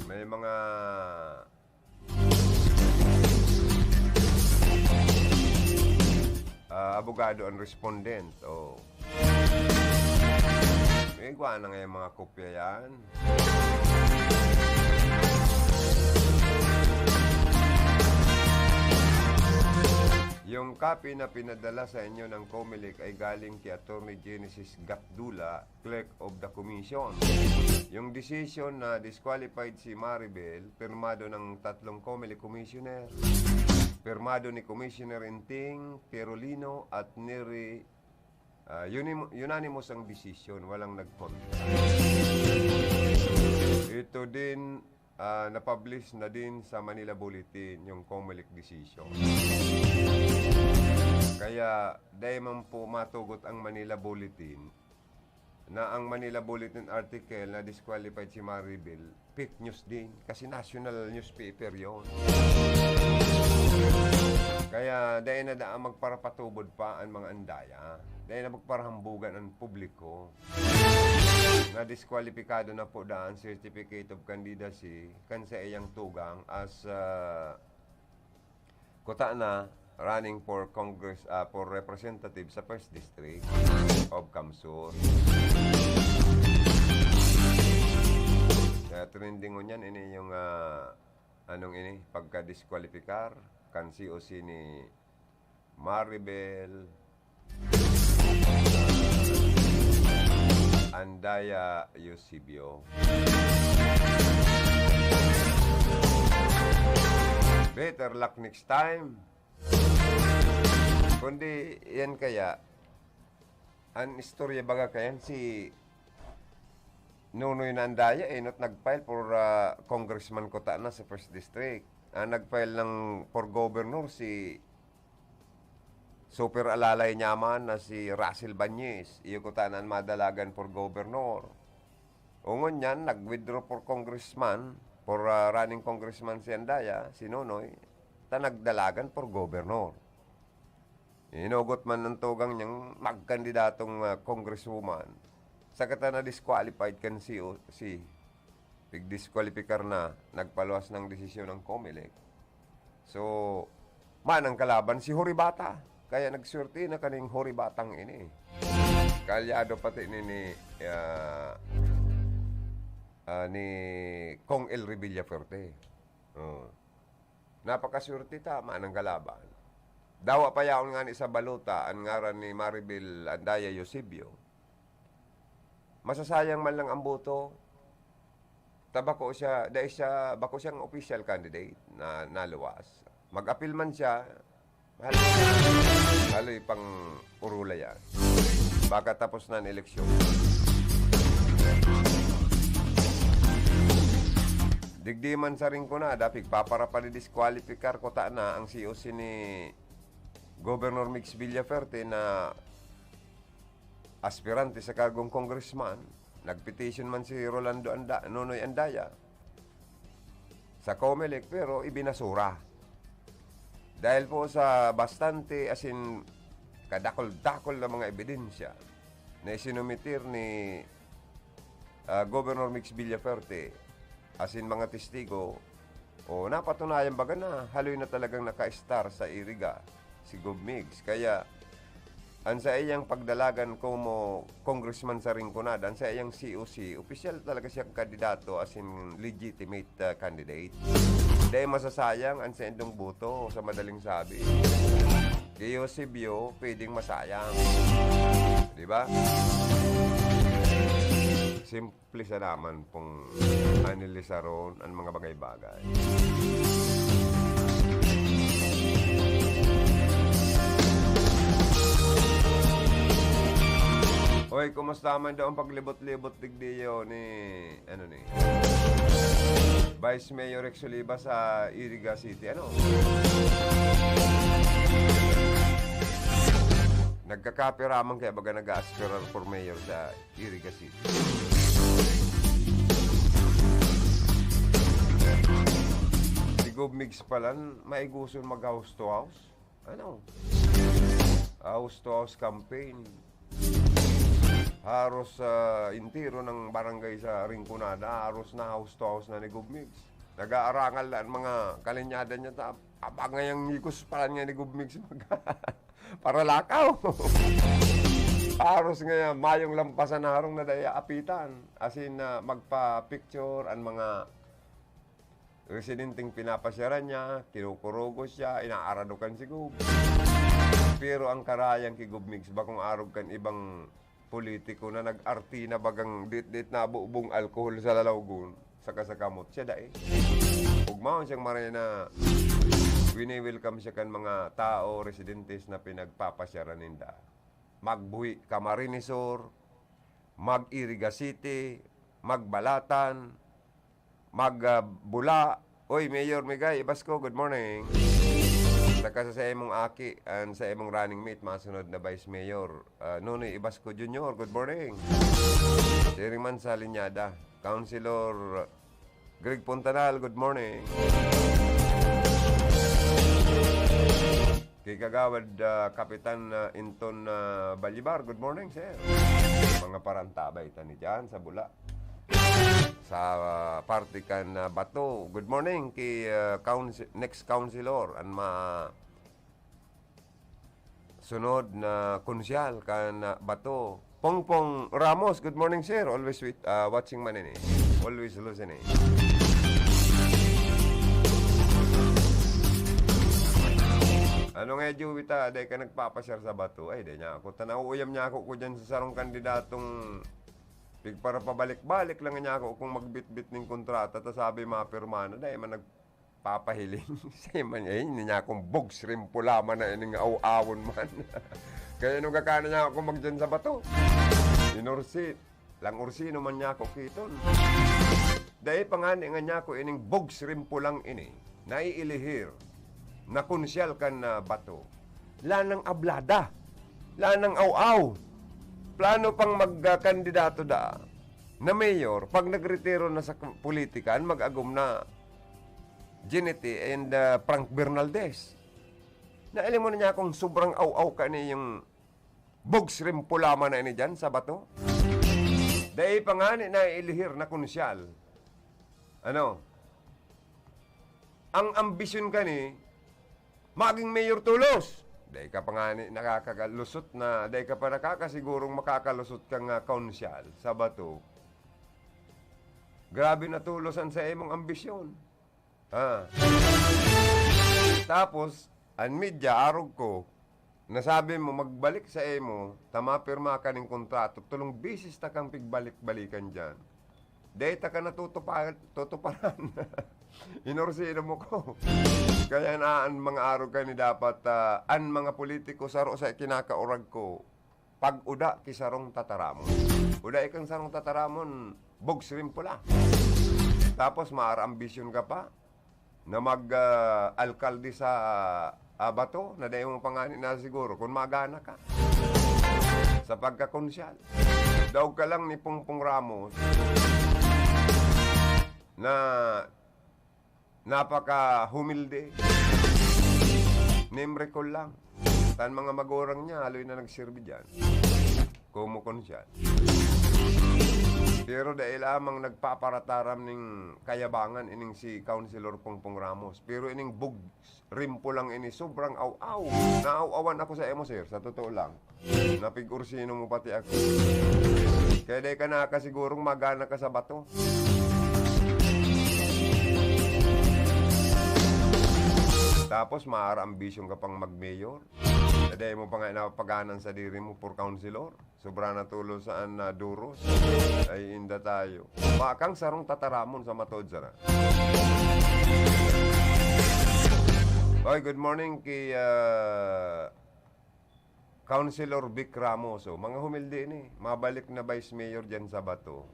May mga abogado ang respondent. May gawa na ngayon mga kopya yan. Yung copy na pinadala sa inyo ng COMELEC ay galing kay Attorney Genesis Gatdula, Clerk of the Commission. Yung decision na disqualified si Maribel, pirmado ng 3 COMELEC Commissioner, pirmado ni Commissioner Inting, Perolino at Neri. Unanimous ang decision, walang nag-contra. Ito din, na-publish na din sa Manila Bulletin yung COMELEC decision. Kaya, dahil man po matugot ang Manila Bulletin, na ang Manila Bulletin article na disqualified si Maribel, fake news din. Kasi national newspaper yon. Kaya, dahil na daan magparapatubod pa ang mga andaya, dahil na magparahambugan ang publiko, na diskwalipikado na po daan certificate of candidacy kan sa iyang tugang as kuta na running for Congress, for representative sa 1st District of Kamsur. Kaya trending nyan, ini yung pagka-disqualifyar kan COC ni Maribel Andaya Eusebio. Better luck next time. Kundi yan kaya, ang istorya baga kayan si Nunoy na Andaya not nag-file for congressman kota na sa 1st District. Nag-file ng for governor si super alalay nyaman na si Russell Bañez. Iyo kota na madalagan for governor. Ungon yan, nag-withdraw for congressman, for running congressman si Andaya, si Nunoy, nagdalagan for governor. Inugot man ng tugang niyang magkandidatong congresswoman. Sa kata na disqualified kan si pig-disqualifikar na nagpaluwas ng desisyon ng COMELEC. So, man ang kalaban si Horibata. Kaya nagsurti na kaning Horibatang ini. Kalyado pati ni Kong El Revilla Fuerte. Napakasurti tama ng kalaban. Dawa pa yaon nga ni sa baluta ang ngaran ni Maribel Andaya Eusebio. Masasayang man lang ang boto. Bako siyang official candidate na naluwas. Mag-appeal man siya, haloy pang urula yan. Baka tapos na ang eleksyon. Digdi man sa ring ko na, dapig papara pa disqualifikar ko ta na ang COC ni Governor Mix Villafuerte na aspirante sa kagong congressman. Nagpetition man si Nunoy Andaya sa COMELEC pero ibinasura. Dahil po sa bastante kadakol-dakol na mga ebidensya na isinumitir ni Governor Mix Villafuerte mga testigo napatunayan baga na haloy na talagang naka-star sa Iriga si Gov. Migs. Kaya, ang sa iyang pagdalagan como congressman sa Rinconada, ang sa iyang COC, official talaga siyang kandidato legitimate candidate. Dahil masasayang ang sa indong boto sa madaling sabi. Kay Eusebio, pwedeng masayang. Diba? Simple sa naman pong anilisaron ang mga bagay-bagay. Oy, kumusta man daw ang paglibot-libot digdiyo ni Vice Mayor Rex Oliva sa Iriga City, Nagkakapiraman kaya baga nag-aspiral for mayor sa Iriga City. Si Gov. Migs palan, maiguson mag-house to house. House to house campaign. Haros intiro ng barangay sa Rinconada, haros na house to house na ni Gov. Migs. Nag-aarangal na ang mga kalinyada niya. Abang ngayang ngikos pala niya ni Gov. Migs para lakaw. Haros ngayon, mayong lampasan na harong na daya apitan. Magpa-picture ang mga residenteng pinapasyaran niya, kinukurugos siya, inaaradukan si Gov. Pero ang karayang kay Gov. Migs, bakong arog kan ibang politiko na nag-arti na bagang dit-dit na buubong alkohol sa lalawgon sa kasakamot siya dahil. Ugmaon siyang maray na wini-welcome siya kan mga tao, residentes na pinagpapasyaran ninda. Magbuhi Camarinesor, mag-Iriga City, magbalatan, magbula. Oy, Mayor Migay, Ibasko, good morning. Saka sa imong aki and sa imong running mate, masunod na Vice Mayor, Nunoy Ibasko Jr., good morning. Siriman sa Linyada, Councilor Greg Puntanal, good morning. Kay Kagawad Kapitan Inton Balibar, good morning, sir. Mga parantabay tani dyan sa Bula. Sa Partikan Bato, good morning kay next councilor and sunod na konsyal kan Bato. Pongpong Ramos, good morning, sir. Always watching man ini. Always listening. Ano nga, Juwita, day ka nagpapasyar sa Bato? Ay, day niya ako. Tanauyam niya ako dyan sa sarong kandidatong para pabalik-balik lang niya ako kung magbit-bit ng kontrata. Tapos sabi mapirma na, day man nagpapahiling. Say man niya akong bugs rin pula man na ining aw-awon man. Kaya nung kakana niya ako magdyan sa Bato. Inursit. Lang ursino man niya ako kiton. Dahil pangani nga niya ako ining bugs rin pulang ini. Naiilihir. Na konsyal kan Bato. Lanang ablada. Lanang aw-aw. Plano pang magkandidato da na mayor, pag nagretiro na sa politikan, mag-agum na Ginity and Frank Bernaldez. Naalim mo na niya kung sobrang aw-aw ka ni yung bugs rin pulama na ini dyan sa Bato. Dahil pa nga na ilihir na konsyal. Ano? Ang ambisyon ka ni maging mayor tulos. Dahil ka pa nga nakakalusot na, dahil ka pa nakakasigurong makakalusot kang konsyal sa Bato. Grabe na tulosan sa imong ambisyon. Tapos, ang media, arog ko, nasabi mo magbalik sa imo, tama pirma ka ng kontrato, tulong bisis ta kang pigbalik-balikan dyan. Dahil ta ka natutuparan. Inorsino mo ko. Kaya naan mga araw ka ni dapat an mga politiko saro sa kinakaurag ko pag uda kisarong tataramon. Uda ikang sarong tataramon, bugs rin pula. Tapos maarambisyon ka pa na mag-alkalde sa Bato na dahil mong panganin na siguro kung magana ka sa pagkakonsyal. Daw ka lang ni Pongpong Ramos na napaka-humilde. Name recall lang. Tan mga magorang niya, haloy na nagsirbi dyan. Kumukon siya. Pero dahil lamang nagpaparataram ng kayabangan ining si Councilor Pongpong Ramos. Pero ining bugs, rimpo lang ini, sobrang aw-aw. Naaw-awan ako sa emo, sir, sa totoo lang. Napig-ursino mo pati ako. Kaya dahil ka nakasigurong magana ka sa Bato. Tapos, maara-ambisyon ka pang mag-mayor. Dahil mo pa nga napaganan sa diri mo for councilor. Sobra na tulo saan na duros. Ay inda tayo. Makang sarong tataramon sa matod sana. Okay, good morning kay Councilor Vic Ramos. So, mga humilde ni. Mabalik na Vice Mayor dyan sa Bato.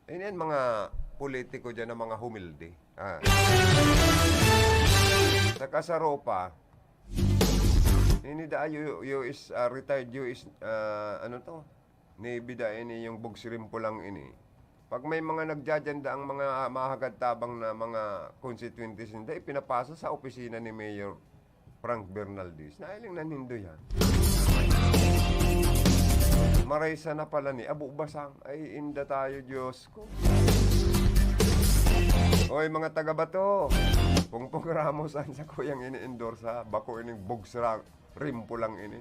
Yan mga politiko dyan na mga humilde. Sa Kasaropa, ini da US retired US ano to? Navy da ini yung bugsirimpo lang ini. Pag may mga nagjajanda ang mga mahagad-tabang na mga constituencies hindi pinapasa sa opisina ni Mayor Frank Bernaldez. Nailing nanindo yan. Maraysa na pala ni Abu Basang. Ay inda tayo, Diyos ko. Oy mga taga Bato. Pongpong Ramos ang sa kuyang ini-endorse ha. Bako ining bugsra rimpo lang ini.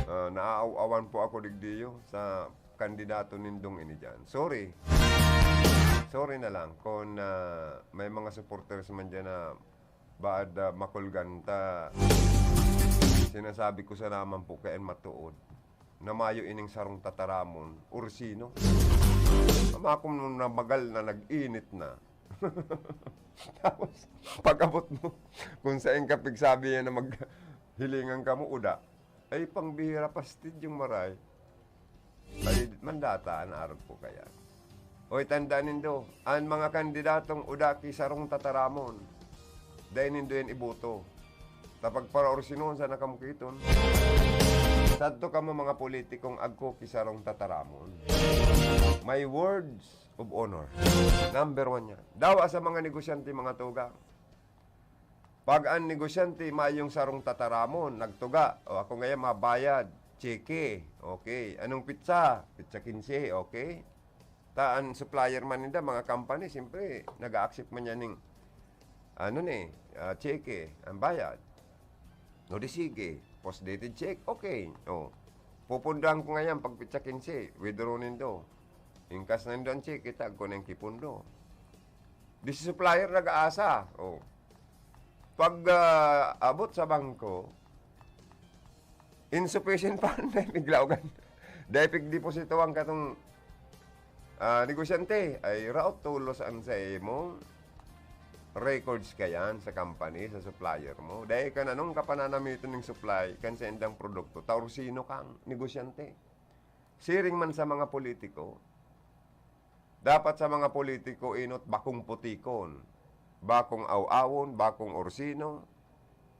Naaaw-awan po ako digdiyo sa kandidato nindong ini dyan. Sorry na lang kung may mga supporters man dyan na baad makulganta. Sinasabi ko sa naman po kayan matuod na mayo ining sarong tataramon ursino. Makom nung namagal na nag-init na. Tapos pag-abot mo kung saan ka pigsabi yan na maghilingan ka mo uda ay pangbihira pastid yung maray. Ay, mandata, arog po kaya. Oy, tandaan nindo, ang mga kandidatong udaki sarong tataramon, dahil nindo yan iboto. Tapag para orsinon sa nakamukiton, sadto ka mo mga politikong agko kisarong tataramon. May words of honor. Number 1 yan. Dawa sa mga negosyante, mga tugang. Pag ang negosyante mayong sarong tataramon, nagtuga, o ako ngayon mabayad, cheque, okay. Anong pizza? Pizza 15, okay. Taan supplier man nila, mga company, siyempre, nag-accept man yan ng, cheque, ang bayad. No, di sige, post-dated check, okay. O, pupundahan ko ngayon pag pizza 15, withdraw nindo. Ingkas na nindo ang check, itag ko na yung kipundo. Di si supplier nag-aasa, o. Pag abot sa bangko, insufficient fund na biglaogan. Dahil pigdeposito ang katong negosyante ay raot tulos ang sa mo records kayan sa company, sa supplier mo. Dahil ka na nung kapananamiton ng supply, kan sa indang produkto, taurusino kang negosyante. Siring man sa mga politiko, dapat sa mga politiko inot bakong putikon. Bakong awawon, bakong orsino,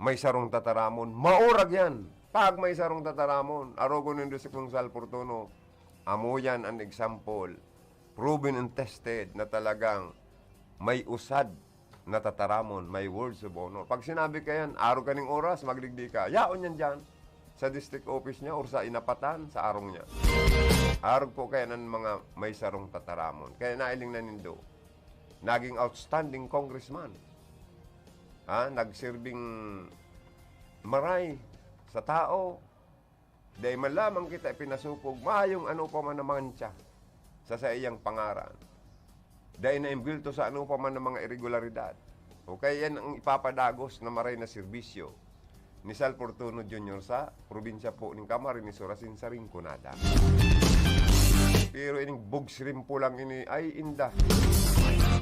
may sarong tataramon, maurag yan. Pag may sarong tataramon, arogo nindo si Kung Sal Fortuno, amo yan ang example, proven and tested na talagang may usad na tataramon, may words of honor. Pag sinabi ka yan, araw kaning oras, magligdi ka, yaon yan dyan, sa district office niya or sa inapatan, sa arong niya. Arog po kaya ng mga may sarong tataramon. Kaya nailing na nindo, naging outstanding congressman. Nagsirbing maray sa tao. Dahil malamang kita pinasupog, maayong ano pa man naman siya sa iyang pangaran. Dahil naimbilto sa ano pa man ng mga irregularidad. O kaya yan ang ipapadagos na maray na serbisyo ni Sal Fortuno Jr. sa probinsya po ng Camarines Sur, sa Rinconada. Pero ining bugsrim po lang ini ay inda.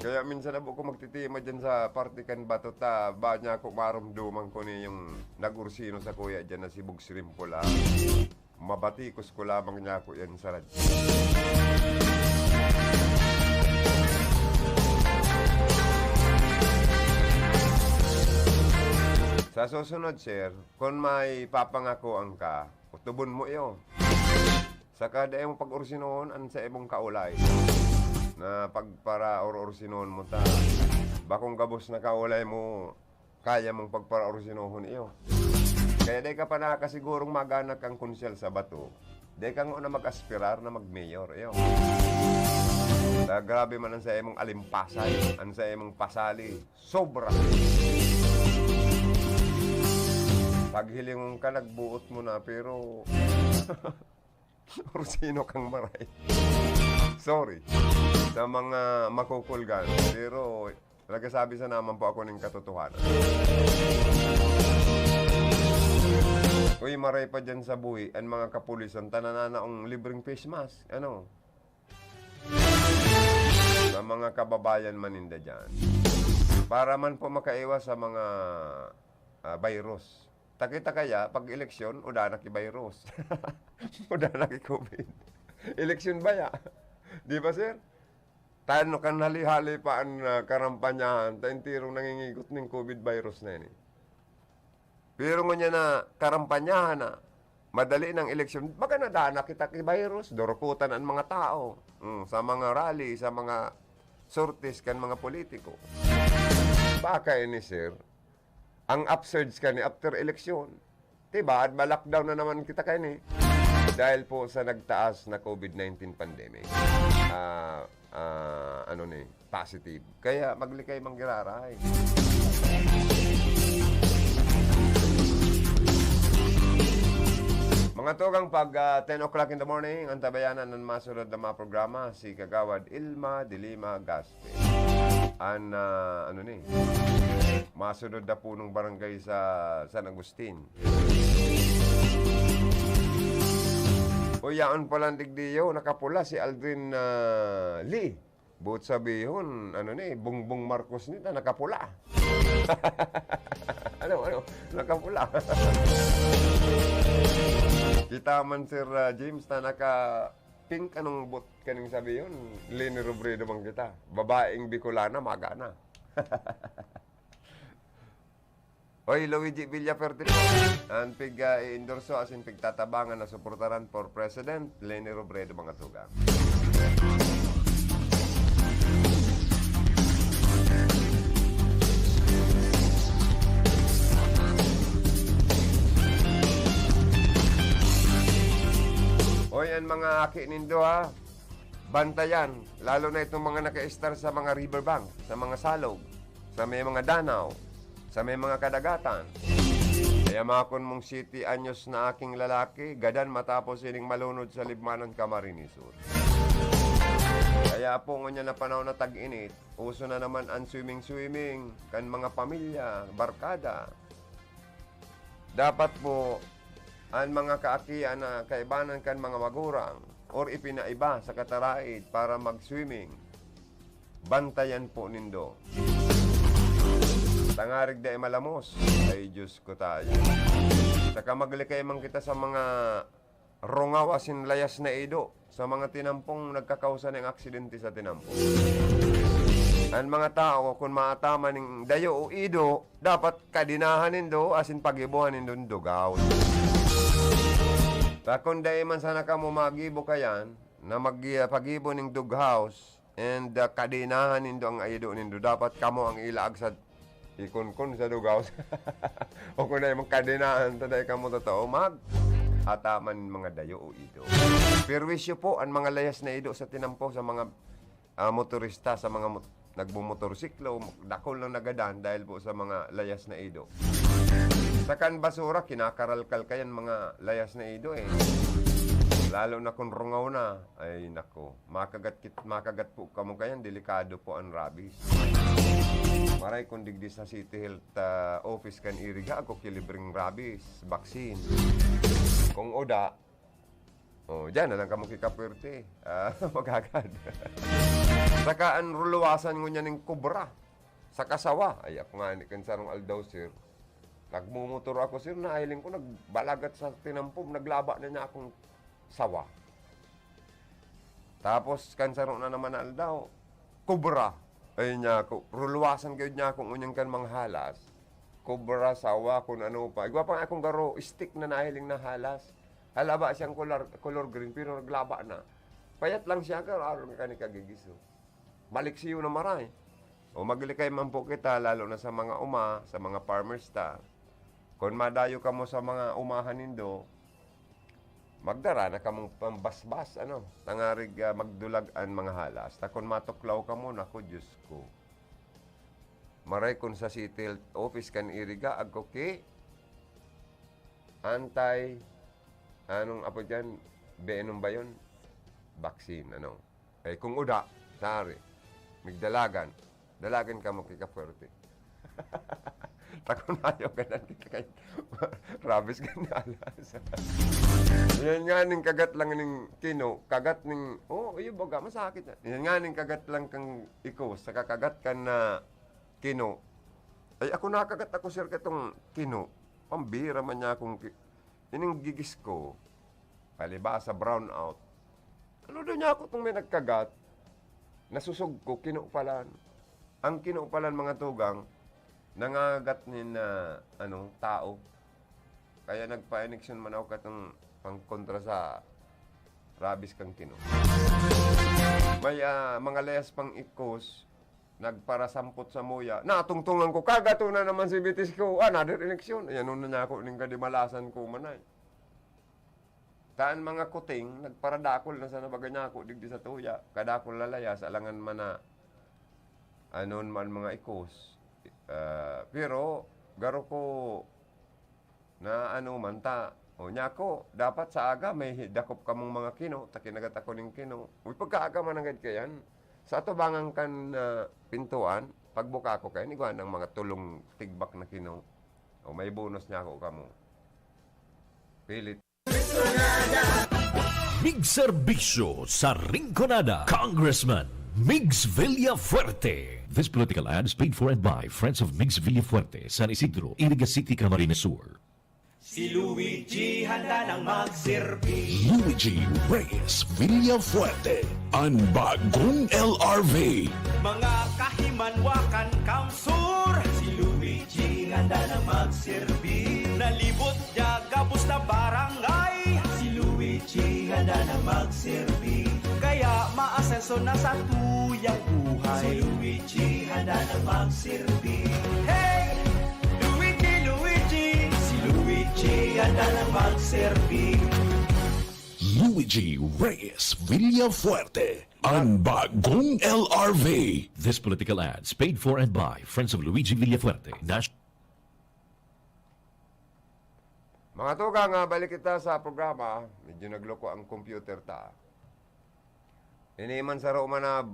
Kaya minsan na po ko magtitima dyan sa partikan bato ta ba niya ako marumduman ko ni yung nagursino sa kuya dyan na si bugsrim po lang. Mabatikos ko lamang niya ako yan sa radyo. Sa susunod, sir, kung may papangako ang ka, utubon mo iyo. Saka dahil mo pag-ursinoon, ang sa imong kaulay. Na pagpara or-ursinoon mo ta. Bakong gabos na kaulay mo, kaya mong pagpara-ursinoon iyo. Kaya dahil ka pa nakasigurong maganak ang konsyel sa bato, dahil ka nga na mag-aspirar na mag-mayor iyo. Grabe man ang sa imong alimpasay, ang sa imong pasali, sobra. Paghilingon ka, nagbuot mo na, pero orsino kang maray. Sorry sa mga makukulgan, pero nagsasabi sa naman po ako ng katotohanan. Uy, maray pa dyan sa buhi, ang mga kapulisan, tanananaong libreng face mask. Ano? Sa mga kababayan maninda dyan. Para man po makaiwas sa mga virus. Takita kaya, pag eleksyon, uda na ki-virus. Uda na ki-COVID. Eleksyon ba ya? Di ba, sir? Tano kan hali-hali pa ang karampanyahan, tayong tirong nangingigot ng COVID virus na yun. Pero nga niya na karampanyahan na, madali ng eleksyon, baka nadana kita ki-virus, dorokutan ang mga tao, sa mga rally, sa mga sorties kan mga politiko. Baka ini, sir, ang upsurge ka ni after election. Diba? At ma-lockdown na naman kita kayo ni. Dahil po sa nagtaas na COVID-19 pandemic. Positive. Kaya maglikay manggiraray. Mga tugang pag 10 o'clock in the morning, ang tabayanan ng masunod na mga programa, si Kagawad Ilma de Lima Gaspe. Masunod na po ng barangay sa San Agustin. O yaan palang digdiyo, nakapula si Aldrin Lee. Buot sabihon, Bongbong Marcos nita, nakapula. Nakapula. Kita man, Sir James, na Pink, anong bot kaning sabi yun? Leni Robredo bang kita? Babaeng Bicolana, magana. Oy, Luigi Villaferte po. Ang pig-endorso as in pigtatabangan na suportaran for President Leni Robredo mga tugang. Oy, ang mga aki nindo ha, bantayan, lalo na itong mga naka-star sa mga riverbank, sa mga salog, sa may mga danaw, sa may mga kadagatan. Kaya makon mong city anyos na aking lalaki, gadan matapos ining malunod sa libmanan Camarines Sur. Kaya po ngunya na panahon na tag-init, uso na naman ang swimming, kan mga pamilya, barkada. Dapat po, ang mga kaakian na kaibanan kan mga magurang or ipinaiba sa kataraid para mag-swimming, bantayan po nindo. Tangarig da malamos, ay Diyos ko tayo. Saka maglikay man kita sa mga rongaw asin layas na ido, sa mga tinampong nagkakausa ng aksidente sa tinampong. Ang mga tao, kung maatama ng dayo o ido, dapat kadinahan nindo asin pagibuhan nindo dugaw. Kung dahil man sana ka mo magibo kayan, na magpagibo ng dug house, and kadinahan nindo ang aido nindo, dapat kamo ang ilaag sa ikon-kun sa dug house. O kung dahil magkadinahan, taday kamo totoo, ataman mga dayo o ido. Perwisyo po ang mga layas na ido sa tinampo sa mga motorista, sa mga nagbumotorsiklo, dakol ng nagadan dahil po sa mga layas na ido. Sa kan basura, kinakaralkal kayan mga layas na ido eh. Lalo na kung rungaw na, ay nako, makagat po kamo kayan, delikado po ang rabies. Maray kung digdi sa City Health Office kan iriga, ako kilibring rabies, vaccine. Kung oda, dyan na lang kamo kikapwerte, magagad. Saka ang ruluwasan nyo niya ng kubra, sa kasawa. Ay, ako nga ni Kansarong Aldaw, sir. Nagmumotor ako, sir, na ailing ko, nagbalagat sa tinampom, naglaba na niya akong sawa. Tapos, kansarong na naman aldaw, kubra. Ay niya ako, ruluwasan kayo niya akong unyang kan mga halas. Kubra, sawa, kung ano pa. Igwa pa akong garo, stick na nahiling na halas. Halaba siyang color green, pero naglaba na. Payat lang siya, araw ka ni kagigiso. Balik siyo na maray. O maglikay man po kita, lalo na sa mga sa mga farmers ta. Kung madayo ka mo sa mga umahan nindo, magdara na kamong pambasbas, tangarig magdulag ang mga halas. Ta kung matuklaw ka mo, naku, Diyos ko. Maray kung sa City Health Office kan iriga, agkoke, anong apo dyan, benong ba yun? Vaccine, Eh, kung uda, sari, migdalagan, dalagan ka mo kikapwerte. Takon ayaw ka na rabis ka na alas. Yan nga ning kagat lang ning kino, kagat ning, iyo baga, masakit na. Yan nga ning kagat lang kang ikos, saka kagat ka na kino. Ay ako nakagat ako, sir, katong kino. Pambira man niya akong, ining gigis ko, palibasa, brown out. Ano doon niya ako itong may nagkagat, nasusog ko, kinuupalan. Ang kinuupalan mga tugang, nangagat ni na tao. Kaya nagpa-injection man ako katong pangkontra sa rabies kang kino. May mga layas pang ikos, nagparasampot sa muya. Natungtungan ko, kagato na naman si bitis ko. Another injection. Ayan na niya ako, ning kadimalasan ko manay. Taan mga kuting, nagparadakol na sa nabaga niya ako, digdi sa tuya. Kadakol lalayas, alangan man na man mga ikos. Pero, garo ko na man ta. O niya ko, dapat sa aga may dakop ka mong mga kino, takinagat ako ng kino. Uy, pagkaaga man agad kayan, sa atubangan kan pintuan, pagbuka ko kayan, iguan ng mga tulong tigbak na kino. O may bonus niya ako kamo. Pilit. Migs Serbisyo sa Rinconada, Congressman Migs Villafuerte. This political ad is paid for and by Friends of Migs Villafuerte, San Isidro, Iriga City, Camarines Sur. Si Luigi handa nang magserbi. Luigi Reyes Villafuerte, ang bagong LRV. Mga kahimanwakan kamsur. Si Luigi handa nang magserbi. Nalibot niya gabos na barangay. Si Luigi handa nang magserbi. Kaya maasenso na sa tuyang buhay. Si Luigi handa nang magserbi. Hey! Luigi handa nang magserbi. Luigi Reyes Villafuerte, ang bagong LRV. This political ads paid for and by Friends of Luigi Villafuerte. Mga tugang, balik kita sa programa. Medyo nagloko ang computer ta. Iniman sa Roma na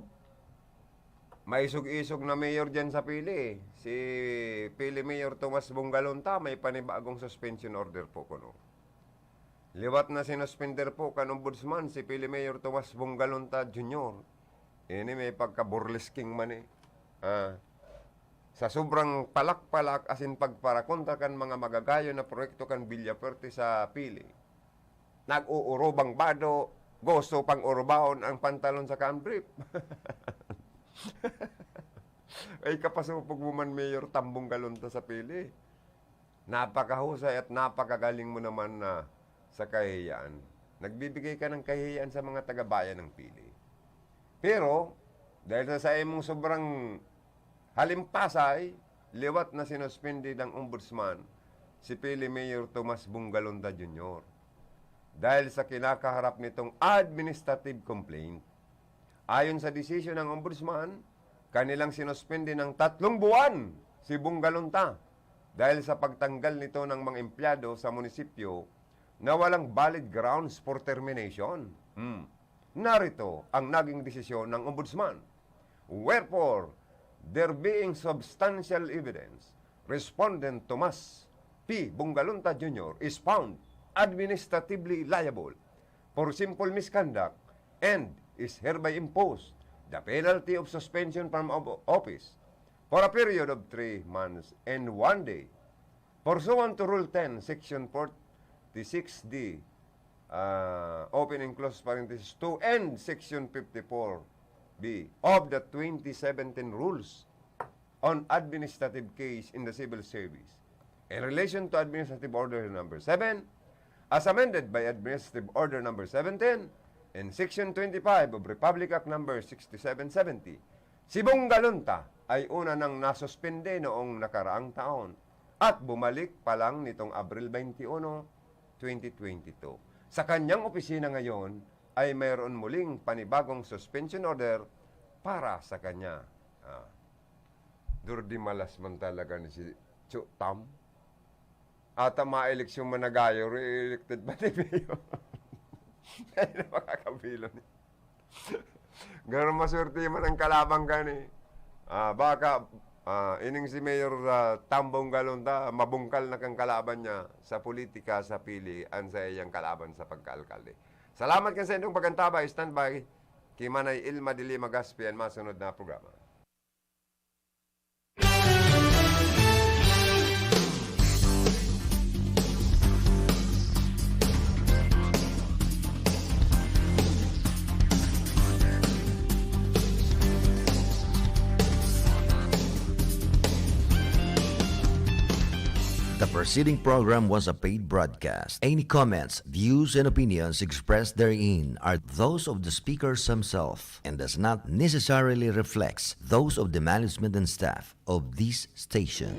maisog-isog na mayor dyan sa Pili. Si Pili Mayor Tomas Bungalonta, may panibagong suspension order po kuno. Liwat na sinuspender po kan ombudsman si Pili Mayor Tomas Bungalonta Jr. Ini may pagka-burlesking man eh. Sa sobrang palak-palak asin pagparakontra kan mga magagayo na proyekto kan Villafuerte sa Pili. Nag-uurobang bado, gusto pang urobaon ang pantalon sa cambrief. Ay kapasupog mo man Mayor Tambong Galunta sa Pili. Napakahusay at napakagaling mo naman na sa kahiyaan. Nagbibigay ka ng kahiyaan sa mga taga-bayan ng Pili. Pero, dahil sa imong sobrang halimpasay, liwat na sinuspindi ng ombudsman si Pili Mayor Tomas Bungalonta Jr. Dahil sa kinakaharap nitong administrative complaint. Ayon sa desisyon ng ombudsman, kanilang sinuspindi ng 3 buwan si Bungalonta dahil sa pagtanggal nito ng mga empleyado sa munisipyo na walang valid grounds for termination. Narito ang naging desisyon ng ombudsman. Wherefore, there being substantial evidence, Respondent Tomas P. Bungalonta Jr. is found administratively liable for simple misconduct and is hereby imposed the penalty of suspension from office for a period of 3 months and 1 day pursuant to Rule 10, Section 46D, open and close parenthesis 2, and Section 54B of the 2017 Rules on Administrative Case in the Civil Service in relation to Administrative Order Number 7 as amended by Administrative Order Number 17 in Section 25 of Republic Act No. 6770, si Bungalonta ay una nang nasuspende noong nakaraang taon at bumalik pa lang nitong Abril 21, 2022. Sa kanyang opisina ngayon ay mayroon muling panibagong suspension order para sa kanya. Durdi malas man talaga ni si Chu Tam. Ata ma-eleksyon managayo, re-elected ba ni Mayo? Ay na makakabilo niya. Gano'n maswerte man ang kalabang gani. Baka ining si Mayor Tambong Galunta, mabungkal na kang kalaban niya sa politika, sa Pili, ang sa iyang kalaban sa pagkaalkalde. Salamat ka sa inyong pagkantaba. Stand by. Kimanay Ilma Dili Magaspi ang masunod na programa. The preceding program was a paid broadcast. Any comments, views, and opinions expressed therein are those of the speakers themselves and does not necessarily reflect those of the management and staff of this station.